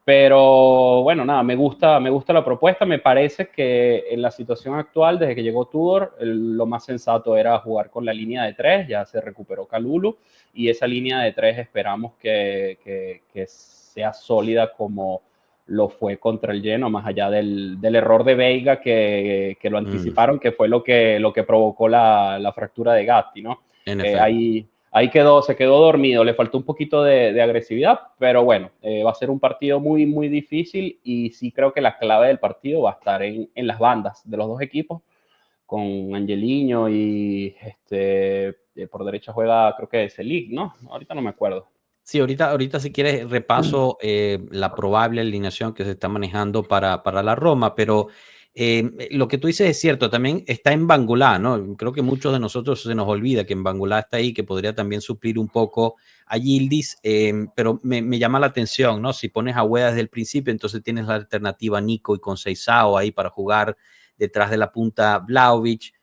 Pero bueno, nada, me gusta la propuesta. Me parece que en la situación actual, desde que llegó Tudor, lo más sensato era jugar con la línea de 3, ya se recuperó Kalulu, y esa línea de 3 esperamos que sea sólida como lo fue contra el Genoa, más allá del error de Veiga que lo anticiparon, que fue lo que provocó la fractura de Gatti, ¿no? Ahí se quedó dormido, le faltó un poquito de agresividad, pero bueno, va a ser un partido muy, muy difícil, y sí creo que la clave del partido va a estar en las bandas de los dos equipos, con Angelino y por derecha juega, creo que es Selig, ¿no? Ahorita no me acuerdo. Sí, ahorita si quieres repaso la probable alineación que se está manejando para la Roma, pero lo que tú dices es cierto, también está en Bangulá, ¿no? Creo que muchos de nosotros se nos olvida que en Bangulá está ahí, que podría también suplir un poco a Yildiz, pero me llama la atención, ¿no? Si pones a Weah desde el principio, entonces tienes la alternativa Nico y Conceição ahí para jugar detrás de la punta Vlahovic,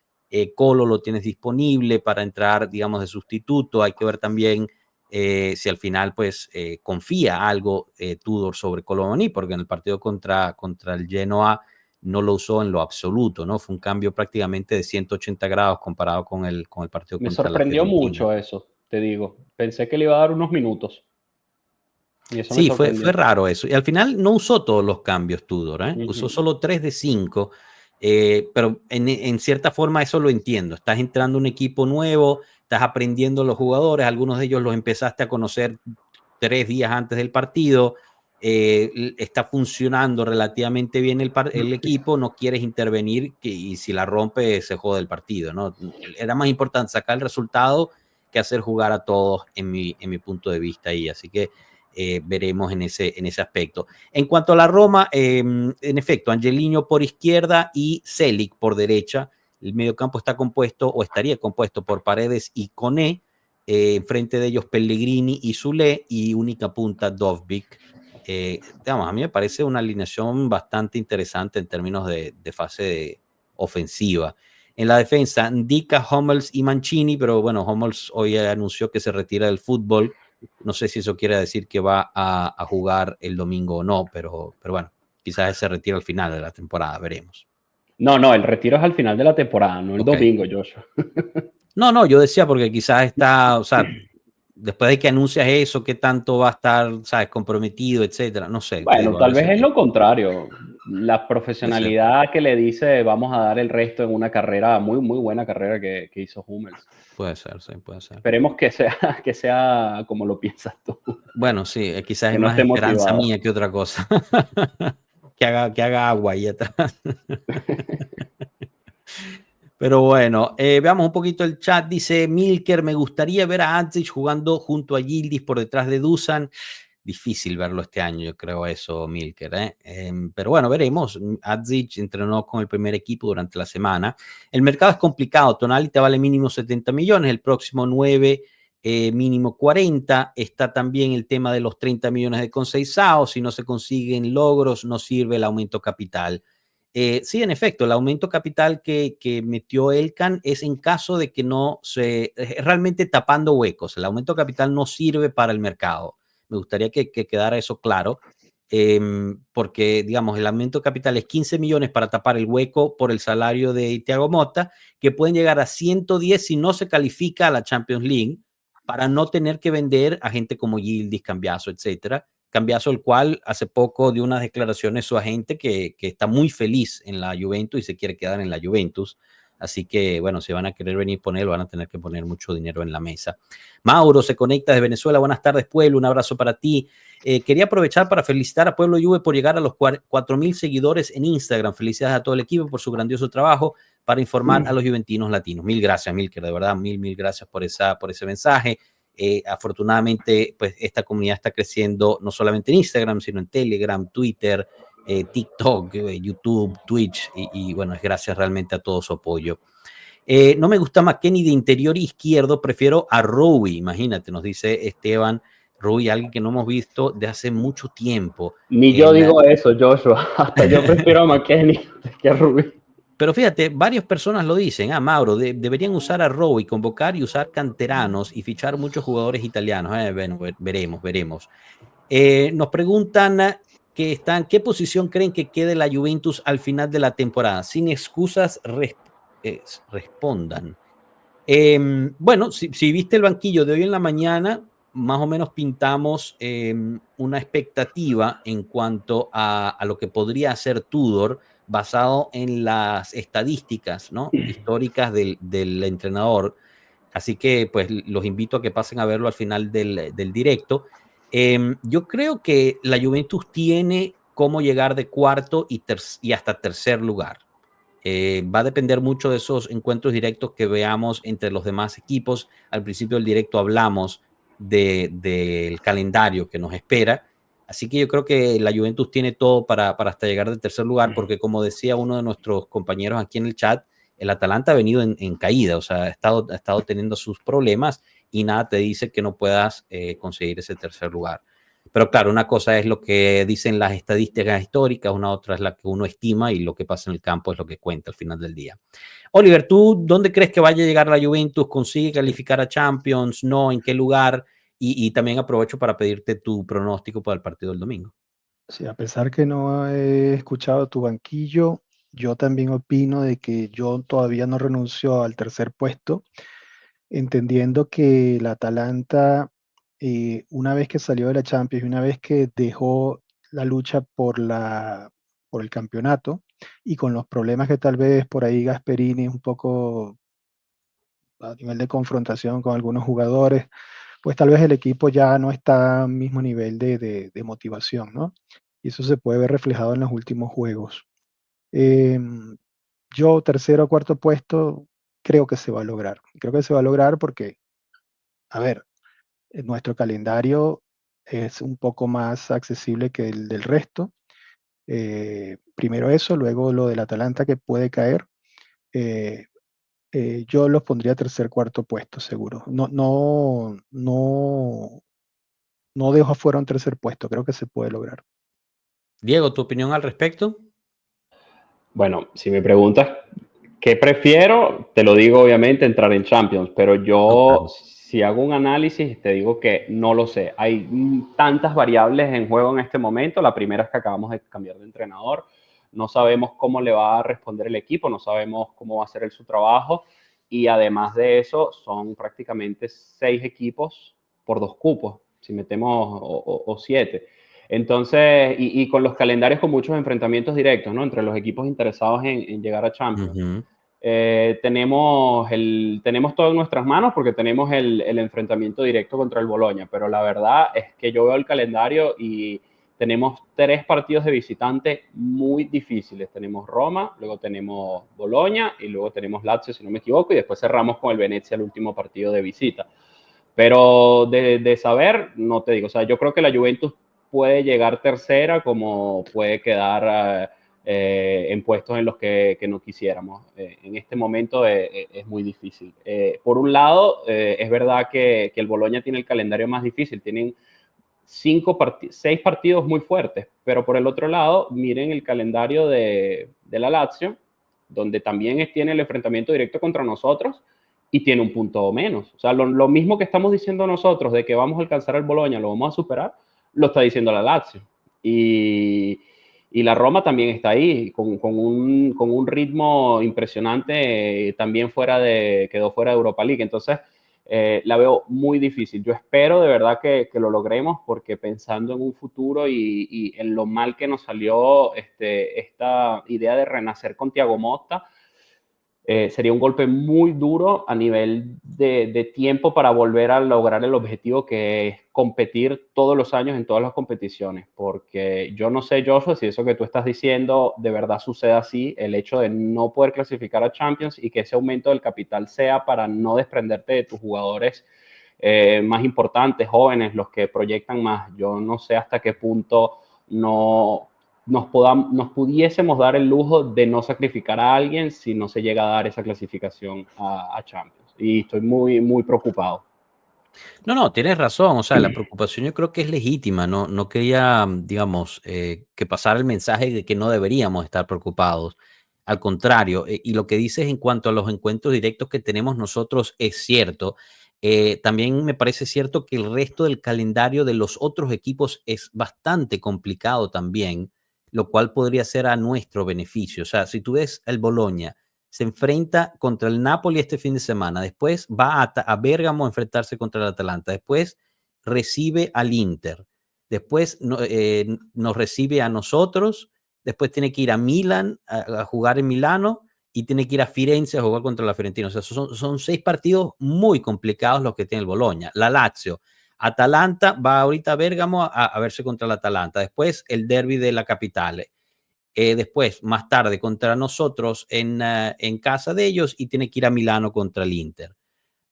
Colo lo tienes disponible para entrar, digamos, de sustituto. Hay que ver también si al final pues confía algo Tudor sobre Colomoni, porque en el partido contra el Genoa no lo usó en lo absoluto, ¿no? Fue un cambio prácticamente de 180 grados comparado con el partido Me contra la sorprendió Fiorentina. mucho eso, te digo. Pensé que le iba a dar unos minutos. Y eso sí, fue raro eso. Y al final no usó todos los cambios Tudor, ¿eh? Usó solo 3 de 5. Pero en cierta forma eso lo entiendo. Estás entrando a un equipo nuevo, estás aprendiendo los jugadores, algunos de ellos los empezaste a conocer 3 días antes del partido, está funcionando relativamente bien el equipo, no quieres intervenir y si la rompe se jode el partido, ¿no? Era más importante sacar el resultado que hacer jugar a todos en mi punto de vista ahí, así que veremos en ese aspecto. En cuanto a la Roma, en efecto, Angelino por izquierda y Selig por derecha. El mediocampo está compuesto o estaría compuesto por Paredes y Koné, frente de ellos Pellegrini y Zule, y única punta Dovbyk. A mí me parece una alineación bastante interesante en términos de fase ofensiva. En la defensa, Ndicka, Hummels y Mancini, pero bueno, Hummels hoy anunció que se retira del fútbol. No sé si eso quiere decir que va a jugar el domingo o no, pero bueno, quizás se retira al final de la temporada, veremos. No, el retiro es al final de la temporada, no el domingo, Joshua. No, yo decía porque quizás está, o sea, después de que anuncias eso, ¿qué tanto va a estar, sabes, comprometido, etcétera? No sé. Bueno, digo, a tal vez veces es lo contrario. La puede ser. profesionalidad que le dice vamos a dar el resto en una carrera, muy, muy buena carrera que hizo Hummels. Puede ser, sí, puede ser. Esperemos que sea como lo piensas tú. Bueno, sí, quizás Que es no más esté esperanza motivado. mía que otra cosa. que haga agua ahí atrás. Pero bueno, veamos un poquito el chat. Dice Milker, me gustaría ver a Adzic jugando junto a Yildiz por detrás de Dusan. Difícil verlo este año, yo creo eso, Milker. Pero bueno, veremos. Adzic entrenó con el primer equipo durante la semana. El mercado es complicado. Tonali te vale mínimo 70 millones, el próximo 9 mínimo 40. Está también el tema de los 30 millones de Conceição. Si no se consiguen logros, no sirve el aumento capital. Sí, en efecto, el aumento capital que metió Elkan es en caso de que no se... Es realmente tapando huecos. El aumento capital no sirve para el mercado. Me gustaría que quedara eso claro, porque, digamos, el aumento capital es 15 millones para tapar el hueco por el salario de Thiago Motta, que pueden llegar a 110 si no se califica a la Champions League, para no tener que vender a gente como Yildiz, Cambiaso, etcétera. Cambiaso, el cual hace poco dio unas declaraciones su agente que está muy feliz en la Juventus y se quiere quedar en la Juventus. Así que, bueno, si van a querer venir por él, van a tener que poner mucho dinero en la mesa. Mauro se conecta desde Venezuela. Buenas tardes, Pueblo. Un abrazo para ti. Quería aprovechar para felicitar a Pueblo Juve por llegar a los 4,000 seguidores en Instagram. Felicidades a todo el equipo por su grandioso trabajo para informar a los juventinos latinos. Mil gracias, Milker. De verdad, mil gracias por ese mensaje. Afortunadamente, pues esta comunidad está creciendo no solamente en Instagram, sino en Telegram, Twitter, TikTok, YouTube, Twitch, y bueno, es gracias realmente a todo su apoyo. No me gusta McKennie de interior izquierdo, prefiero a Rowe, imagínate, nos dice Esteban. Rowe, alguien que no hemos visto de hace mucho tiempo. Ni yo digo eso, Joshua. Hasta yo prefiero a McKennie que a Rubí. Pero fíjate, varias personas lo dicen. Mauro, deberían usar a Rowe y convocar y usar canteranos y fichar muchos jugadores italianos. Bueno, veremos. Nos preguntan ¿qué posición creen que quede la Juventus al final de la temporada? Sin excusas, respondan. Bueno, si viste el banquillo de hoy en la mañana, más o menos pintamos una expectativa en cuanto a lo que podría hacer Tudor basado en las estadísticas, ¿no?, históricas del entrenador. Así que pues los invito a que pasen a verlo al final del directo. Yo creo que la Juventus tiene cómo llegar de cuarto y hasta tercer lugar. Va a depender mucho de esos encuentros directos que veamos entre los demás equipos. Al principio del directo hablamos del calendario que nos espera. Así que yo creo que la Juventus tiene todo para hasta llegar de tercer lugar, porque como decía uno de nuestros compañeros aquí en el chat, el Atalanta ha venido en caída, o sea, ha estado teniendo sus problemas y nada te dice que no puedas conseguir ese tercer lugar. Pero claro, una cosa es lo que dicen las estadísticas históricas, una otra es la que uno estima y lo que pasa en el campo es lo que cuenta al final del día. Oliver, ¿tú dónde crees que vaya a llegar la Juventus? ¿Consigue calificar a Champions? ¿No? ¿En qué lugar? Y también aprovecho para pedirte tu pronóstico para el partido del domingo. Sí, a pesar que no he escuchado tu banquillo, yo también opino de que yo todavía no renuncio al tercer puesto, entendiendo que la Atalanta, una vez que salió de la Champions y una vez que dejó la lucha por el campeonato y con los problemas que tal vez por ahí Gasperini un poco a nivel de confrontación con algunos jugadores, pues tal vez el equipo ya no está al mismo nivel de motivación, ¿no? Y eso se puede ver reflejado en los últimos juegos. Yo, tercero o cuarto puesto, creo que se va a lograr. Creo que se va a lograr porque, a ver, nuestro calendario es un poco más accesible que el del resto. Primero eso, luego lo del Atalanta que puede caer. Eh, yo los pondría tercer, cuarto puesto, seguro. No dejo afuera un tercer puesto, creo que se puede lograr. Diego, ¿tu opinión al respecto? Bueno, si me preguntas qué prefiero, te lo digo obviamente, entrar en Champions, pero yo si hago un análisis te digo que no lo sé. Hay tantas variables en juego en este momento. La primera es que acabamos de cambiar de entrenador. No sabemos cómo le va a responder el equipo, no sabemos cómo va a hacer él su trabajo. Y además de eso, son prácticamente 6 equipos por 2 cupos, si metemos o 7. Entonces, y con los calendarios con muchos enfrentamientos directos, ¿no? Entre los equipos interesados en llegar a Champions. Tenemos todo en nuestras manos porque tenemos el enfrentamiento directo contra el Bologna, pero la verdad es que yo veo el calendario y tenemos 3 partidos de visitante muy difíciles. Tenemos Roma, luego tenemos Bologna y luego tenemos Lazio, si no me equivoco, y después cerramos con el Venezia, el último partido de visita. Pero de saber, no te digo, o sea, yo creo que la Juventus puede llegar tercera como puede quedar en puestos en los que no quisiéramos. En este momento es muy difícil. Por un lado, es verdad que el Bologna tiene el calendario más difícil, tienen 6 partidos muy fuertes, pero por el otro lado, miren el calendario de la Lazio, donde también tiene el enfrentamiento directo contra nosotros y tiene un punto menos. O sea, lo mismo que estamos diciendo nosotros de que vamos a alcanzar el Bologna, lo vamos a superar, lo está diciendo la Lazio. Y la Roma también está ahí, con un ritmo impresionante, también quedó fuera de Europa League. Entonces, la veo muy difícil. Yo espero de verdad que lo logremos, porque pensando en un futuro y en lo mal que nos salió esta idea de renacer con Thiago Motta, sería un golpe muy duro a nivel de tiempo para volver a lograr el objetivo, que es competir todos los años en todas las competiciones, porque yo no sé, Joshua, si eso que tú estás diciendo de verdad sucede así, el hecho de no poder clasificar a Champions y que ese aumento del capital sea para no desprenderte de tus jugadores más importantes, jóvenes, los que proyectan más. Yo no sé hasta qué punto nos pudiésemos dar el lujo de no sacrificar a alguien si no se llega a dar esa clasificación a Champions. Y estoy muy, muy preocupado. No, tienes razón. O sea, la preocupación yo creo que es legítima. No quería, digamos, que pasara el mensaje de que no deberíamos estar preocupados. Al contrario, y lo que dices en cuanto a los encuentros directos que tenemos nosotros es cierto. También me parece cierto que el resto del calendario de los otros equipos es bastante complicado también, lo cual podría ser a nuestro beneficio. O sea, si tú ves el Bologna, se enfrenta contra el Napoli este fin de semana, después va a Bérgamo a enfrentarse contra el Atalanta, después recibe al Inter, después nos recibe a nosotros, después tiene que ir a Milán a jugar en Milano y tiene que ir a Firenze a jugar contra la Fiorentina. O sea, son 6 partidos muy complicados los que tiene el Bologna. La Lazio, Atalanta va ahorita a Bérgamo a verse contra el Atalanta, después el derby de la capitale. Después, más tarde, contra nosotros en casa de ellos, y tiene que ir a Milano contra el Inter.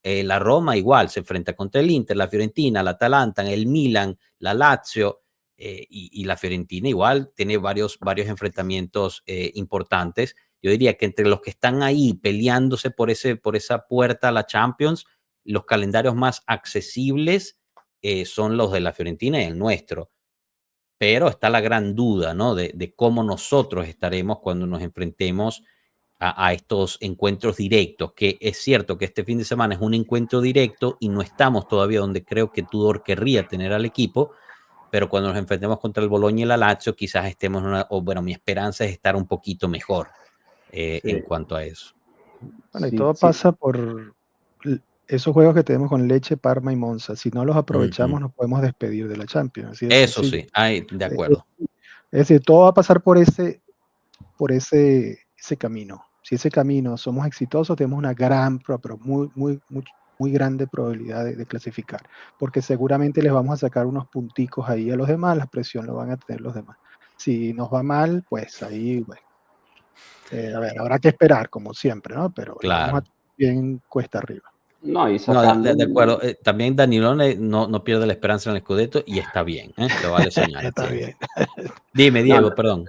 La Roma igual, se enfrenta contra el Inter, la Fiorentina, la Atalanta, el Milan, la Lazio, y la Fiorentina igual tiene varios enfrentamientos importantes. Yo diría que entre los que están ahí peleándose por esa puerta a la Champions, los calendarios más accesibles son los de la Fiorentina y el nuestro. Pero está la gran duda, ¿no? De cómo nosotros estaremos cuando nos enfrentemos a estos encuentros directos, que es cierto que este fin de semana es un encuentro directo y no estamos todavía donde creo que Tudor querría tener al equipo, pero cuando nos enfrentemos contra el Bologna y el Lazio, quizás estemos mi esperanza es estar un poquito mejor en cuanto a eso. Bueno, y todo pasa por esos juegos que tenemos con Lecce, Parma y Monza. Si no los aprovechamos, nos podemos despedir de la Champions. Así de Eso sencillo. sí, de acuerdo. Es decir, todo va a pasar por ese camino. Si ese camino somos exitosos, tenemos una gran, pero muy grande probabilidad de clasificar, porque seguramente les vamos a sacar unos punticos ahí a los demás, la presión lo van a tener los demás. Si nos va mal, pues ahí, bueno, a ver, habrá que esperar, como siempre, ¿no? Pero claro, vamos a bien cuesta arriba. No, y sacando... de acuerdo. También Danilone no pierde la esperanza en el Scudetto y está bien, se vale soñar. Está bien. Dime, Diego, perdón.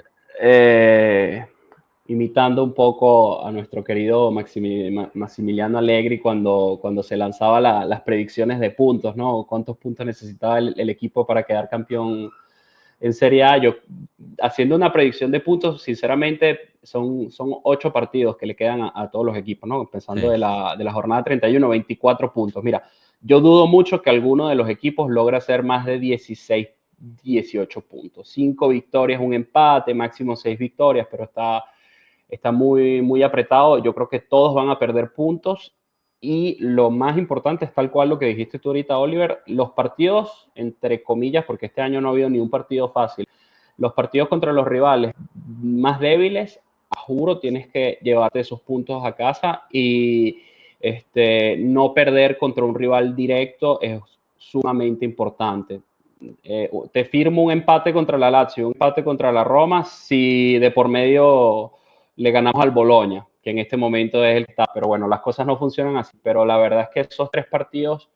Imitando un poco a nuestro querido Massimiliano Allegri cuando se lanzaba las predicciones de puntos, ¿no? ¿Cuántos puntos necesitaba el equipo para quedar campeón en Serie A? Yo, haciendo una predicción de puntos, sinceramente, son 8 partidos que le quedan a todos los equipos, ¿no? Pensando de la jornada 31, 24 puntos. Mira, yo dudo mucho que alguno de los equipos logre hacer más de 16, 18 puntos. 5 victorias, un empate, máximo 6 victorias, pero está muy, muy apretado. Yo creo que todos van a perder puntos Y lo más importante es tal cual lo que dijiste tú ahorita, Oliver, los partidos, entre comillas, porque este año no ha habido ni un partido fácil, los partidos contra los rivales más débiles, juro, tienes que llevarte esos puntos a casa y no perder contra un rival directo es sumamente importante. Te firmo un empate contra la Lazio, un empate contra la Roma, si de por medio le ganamos al Bologna, que en este momento es el que está. Pero bueno, las cosas no funcionan así. Pero la verdad es que esos 3 partidos,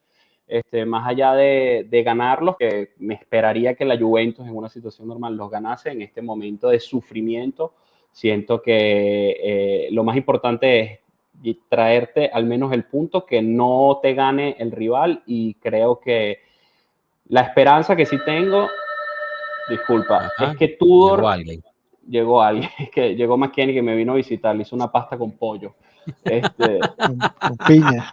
más allá de ganarlos, que me esperaría que la Juventus en una situación normal los ganase, en este momento de sufrimiento, siento que lo más importante es traerte al menos el punto, que no te gane el rival, y creo que la esperanza que sí tengo, disculpa, Ajá, es que Tudor llegó alguien. es que llegó McKennie, que me vino a visitar, le hizo una pasta con pollo. Con piña.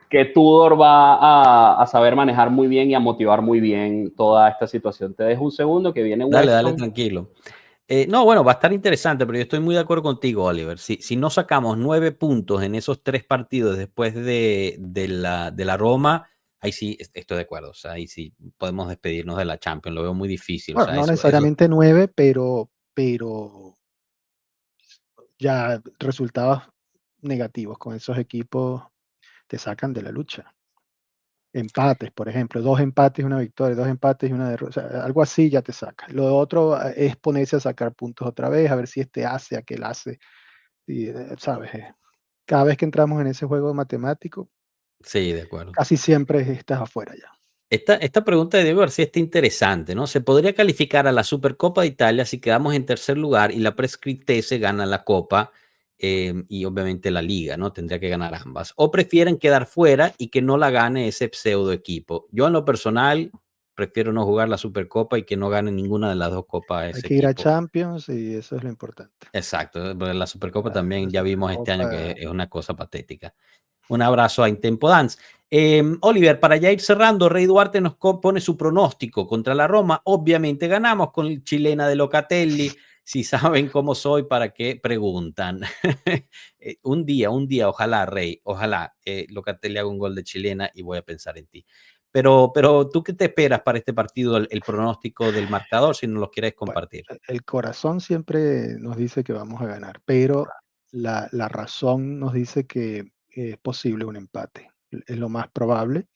Que Tudor va a saber manejar muy bien y a motivar muy bien toda esta situación. Te dejo un segundo que viene Dale, Weston. dale, tranquilo. No, bueno, va a estar interesante, pero yo estoy muy de acuerdo contigo, Oliver. Si no sacamos 9 puntos en esos 3 partidos después de la Roma, ahí sí estoy de acuerdo. O sea, ahí sí podemos despedirnos de la Champions. Lo veo muy difícil. Bueno, O sea, no necesariamente 9, pero ya resultados negativos con esos equipos te sacan de la lucha. Empates, por ejemplo, 2 empates, una victoria, 2 empates y una derrota, o sea, algo así ya te saca. Lo otro es ponerse a sacar puntos otra vez, a ver si hace, aquel hace, y, ¿sabes? Cada vez que entramos en ese juego matemático, sí, de acuerdo. casi siempre estás afuera ya. Esta pregunta de Diego García está interesante, ¿no? ¿Se podría calificar a la Supercopa de Italia si quedamos en tercer lugar y la Prescrittese gana la Copa y obviamente la Liga, ¿no? Tendría que ganar ambas. ¿O prefieren quedar fuera y que no la gane ese pseudo equipo? Yo en lo personal prefiero no jugar la Supercopa y que no gane ninguna de las 2 copas Hay ese que ir a equipo. Champions y eso es lo importante. Exacto, porque la Supercopa La también ya vimos este año que Supercopa. es una cosa patética. Un abrazo a Intempo Dance. Oliver, para ya ir cerrando, Rey Duarte nos pone su pronóstico contra la Roma. Obviamente ganamos con el chilena de Locatelli. Si saben cómo soy, ¿para qué preguntan? un día, ojalá, Rey, ojalá Locatelli haga un gol de chilena y voy a pensar en ti. Pero ¿tú qué te esperas para este partido, el pronóstico del marcador, si no lo quieres Bueno, compartir? el corazón siempre nos dice que vamos a ganar, pero la razón nos dice que es posible un empate. Es lo más probable.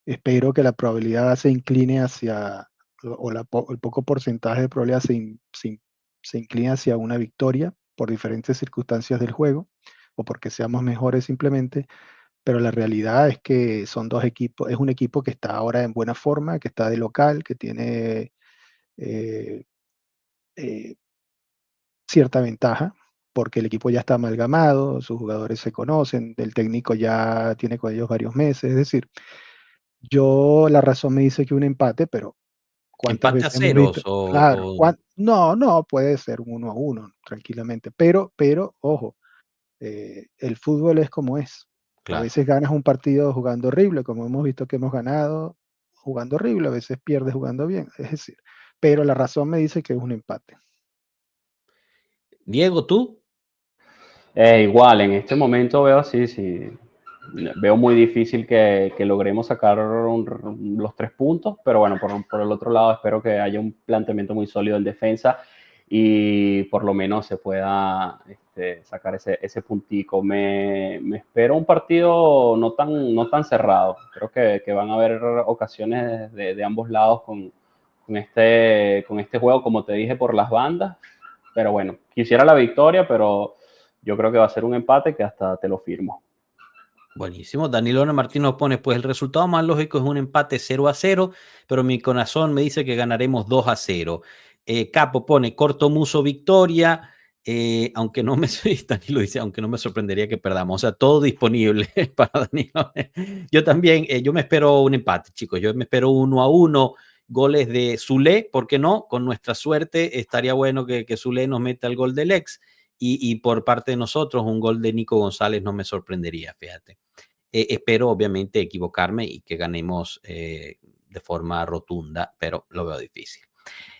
Espero que la probabilidad se incline hacia, el poco porcentaje de probabilidad se incline hacia una victoria por diferentes circunstancias del juego o porque seamos mejores simplemente, pero la realidad es que son 2 equipos, es un equipo que está ahora en buena forma, que está de local, que tiene eh, eh, cierta ventaja, porque el equipo ya está amalgamado, sus jugadores se conocen, el técnico ya tiene con ellos varios meses, es decir, la razón me dice que un empate, pero ¿cuántas ¿Empate a veces hemos ceros visto? Claro, o no, puede ser un 1-1 tranquilamente, pero ojo, el fútbol es como es. A claro? veces ganas un partido jugando horrible, como hemos visto que hemos ganado jugando horrible, a veces pierdes jugando bien, es decir, pero la razón me dice que es un empate. Diego, ¿tú? Igual, en este momento veo así, sí, veo muy difícil que logremos sacar los 3 puntos, pero bueno, por el otro lado espero que haya un planteamiento muy sólido en defensa y por lo menos se pueda sacar ese puntico. Me espero un partido no tan cerrado. Creo que van a haber ocasiones de ambos lados con este juego, como te dije, por las bandas. Pero bueno, quisiera la victoria, pero yo creo que va a ser un empate que hasta te lo firmo. Buenísimo. Danilo Martín nos pone, pues el resultado más lógico es un empate 0-0, pero mi corazón me dice que ganaremos 2-0. Capo pone corto muso victoria, aunque no me Danilo dice, aunque no me sorprendería que perdamos. O sea, todo disponible para Danilo. Yo también, yo me espero un empate, chicos. Yo me espero 1-1, goles de Zule, ¿por qué no? Con nuestra suerte estaría bueno que Zule nos meta el gol del ex. Y por parte de nosotros, un gol de Nico González no me sorprendería, fíjate. Espero obviamente equivocarme y que ganemos de forma rotunda, pero lo veo difícil.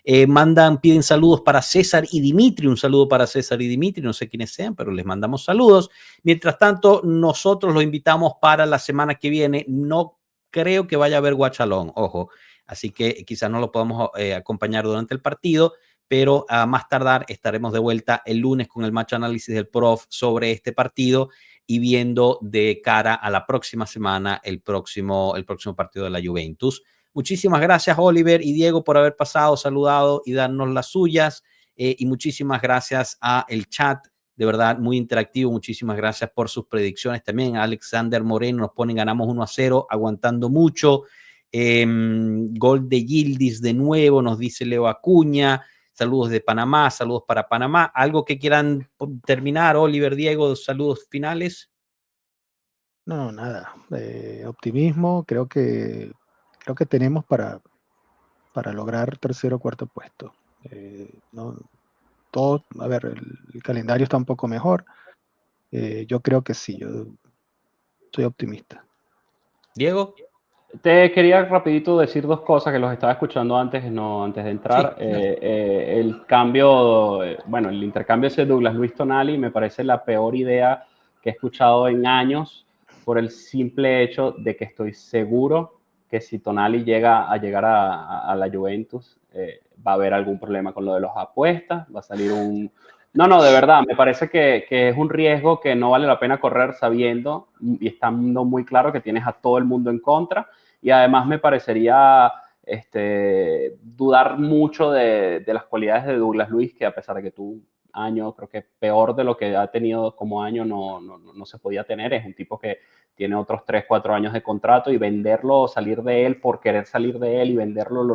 Piden saludos para César y Dimitri, un saludo para César y Dimitri, no sé quiénes sean, pero les mandamos saludos. Mientras tanto, nosotros los invitamos para la semana que viene. No creo que vaya a haber Guachalón, ojo, así que quizás no lo podamos acompañar durante el partido, pero a más tardar estaremos de vuelta el lunes con el match análisis del prof sobre este partido y viendo de cara a la próxima semana el próximo partido de la Juventus. Muchísimas gracias, Oliver y Diego, por haber pasado, saludado y darnos las suyas. Y muchísimas gracias a el chat, de verdad, muy interactivo. Muchísimas gracias por sus predicciones también. Alexander Moreno nos pone, ganamos 1-0, aguantando mucho. Gol de Yildiz de nuevo, nos dice Leo Acuña. Saludos de Panamá, saludos para Panamá. ¿Algo que quieran terminar, Oliver, Diego? Saludos finales. No, nada. Optimismo, creo que tenemos para lograr tercero o cuarto puesto. No, todo, a ver, el calendario está un poco mejor. Yo creo que sí, yo soy optimista. Diego. Te quería rapidito decir dos cosas que los estaba escuchando antes de entrar. Sí. El cambio, bueno, el intercambio ese de Douglas Luiz Tonali me parece la peor idea que he escuchado en años, por el simple hecho de que estoy seguro que si Tonali llega a llegar a la Juventus, va a haber algún problema con lo de las apuestas, va a salir un... No, de verdad, me parece que es un riesgo que no vale la pena correr sabiendo y estando muy claro que tienes a todo el mundo en contra. Y además me parecería dudar mucho de las cualidades de Douglas Luiz, que a pesar de que tuvo un año, creo que peor de lo que ha tenido como año, no se podía tener. Es un tipo que tiene otros 3, 4 años de contrato, y venderlo o salir de él por querer salir de él y venderlo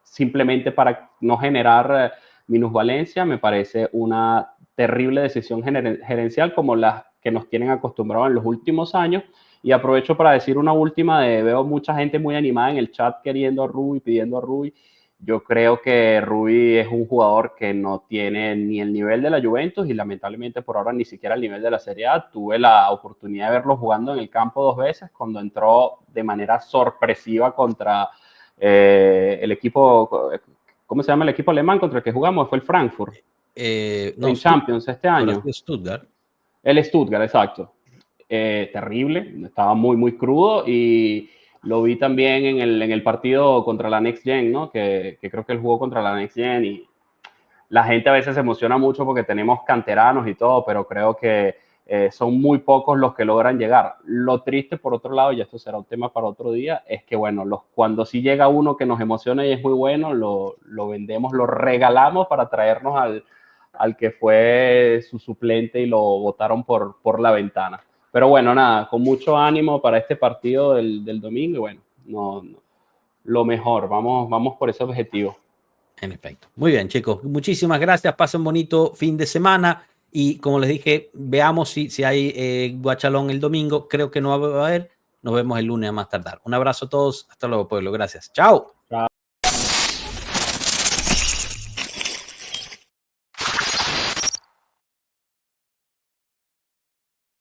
simplemente para no generar minusvalencia, me parece una terrible decisión gerencial, como las que nos tienen acostumbrados en los últimos años. Y aprovecho para decir una última, veo mucha gente muy animada en el chat queriendo a Rui, pidiendo a Rui. Yo creo que Rui es un jugador que no tiene ni el nivel de la Juventus y lamentablemente por ahora ni siquiera el nivel de la Serie A. Tuve la oportunidad de verlo jugando en el campo 2 veces, cuando entró de manera sorpresiva contra el equipo, ¿cómo se llama el equipo alemán contra el que jugamos? Fue el Frankfurt. En Champions este año. Stuttgart. El Stuttgart, exacto. Terrible, estaba muy, muy crudo, y lo vi también en el partido contra la Next Gen, ¿no? Que creo que él jugó contra la Next Gen, y la gente a veces se emociona mucho porque tenemos canteranos y todo, pero creo que son muy pocos los que logran llegar. Lo triste, por otro lado, y esto será un tema para otro día, es que, bueno, cuando sí llega uno que nos emociona y es muy bueno, lo vendemos, lo regalamos para traernos al que fue su suplente y lo botaron por la ventana. Pero bueno, nada, con mucho ánimo para este partido del domingo, y bueno, no, lo mejor, vamos por ese objetivo. En efecto. Muy bien, chicos. Muchísimas gracias. Pasen un bonito fin de semana. Y como les dije, veamos si hay Guachalón el domingo. Creo que no va a haber. Nos vemos el lunes a más tardar. Un abrazo a todos. Hasta luego, pueblo. Gracias. Chao.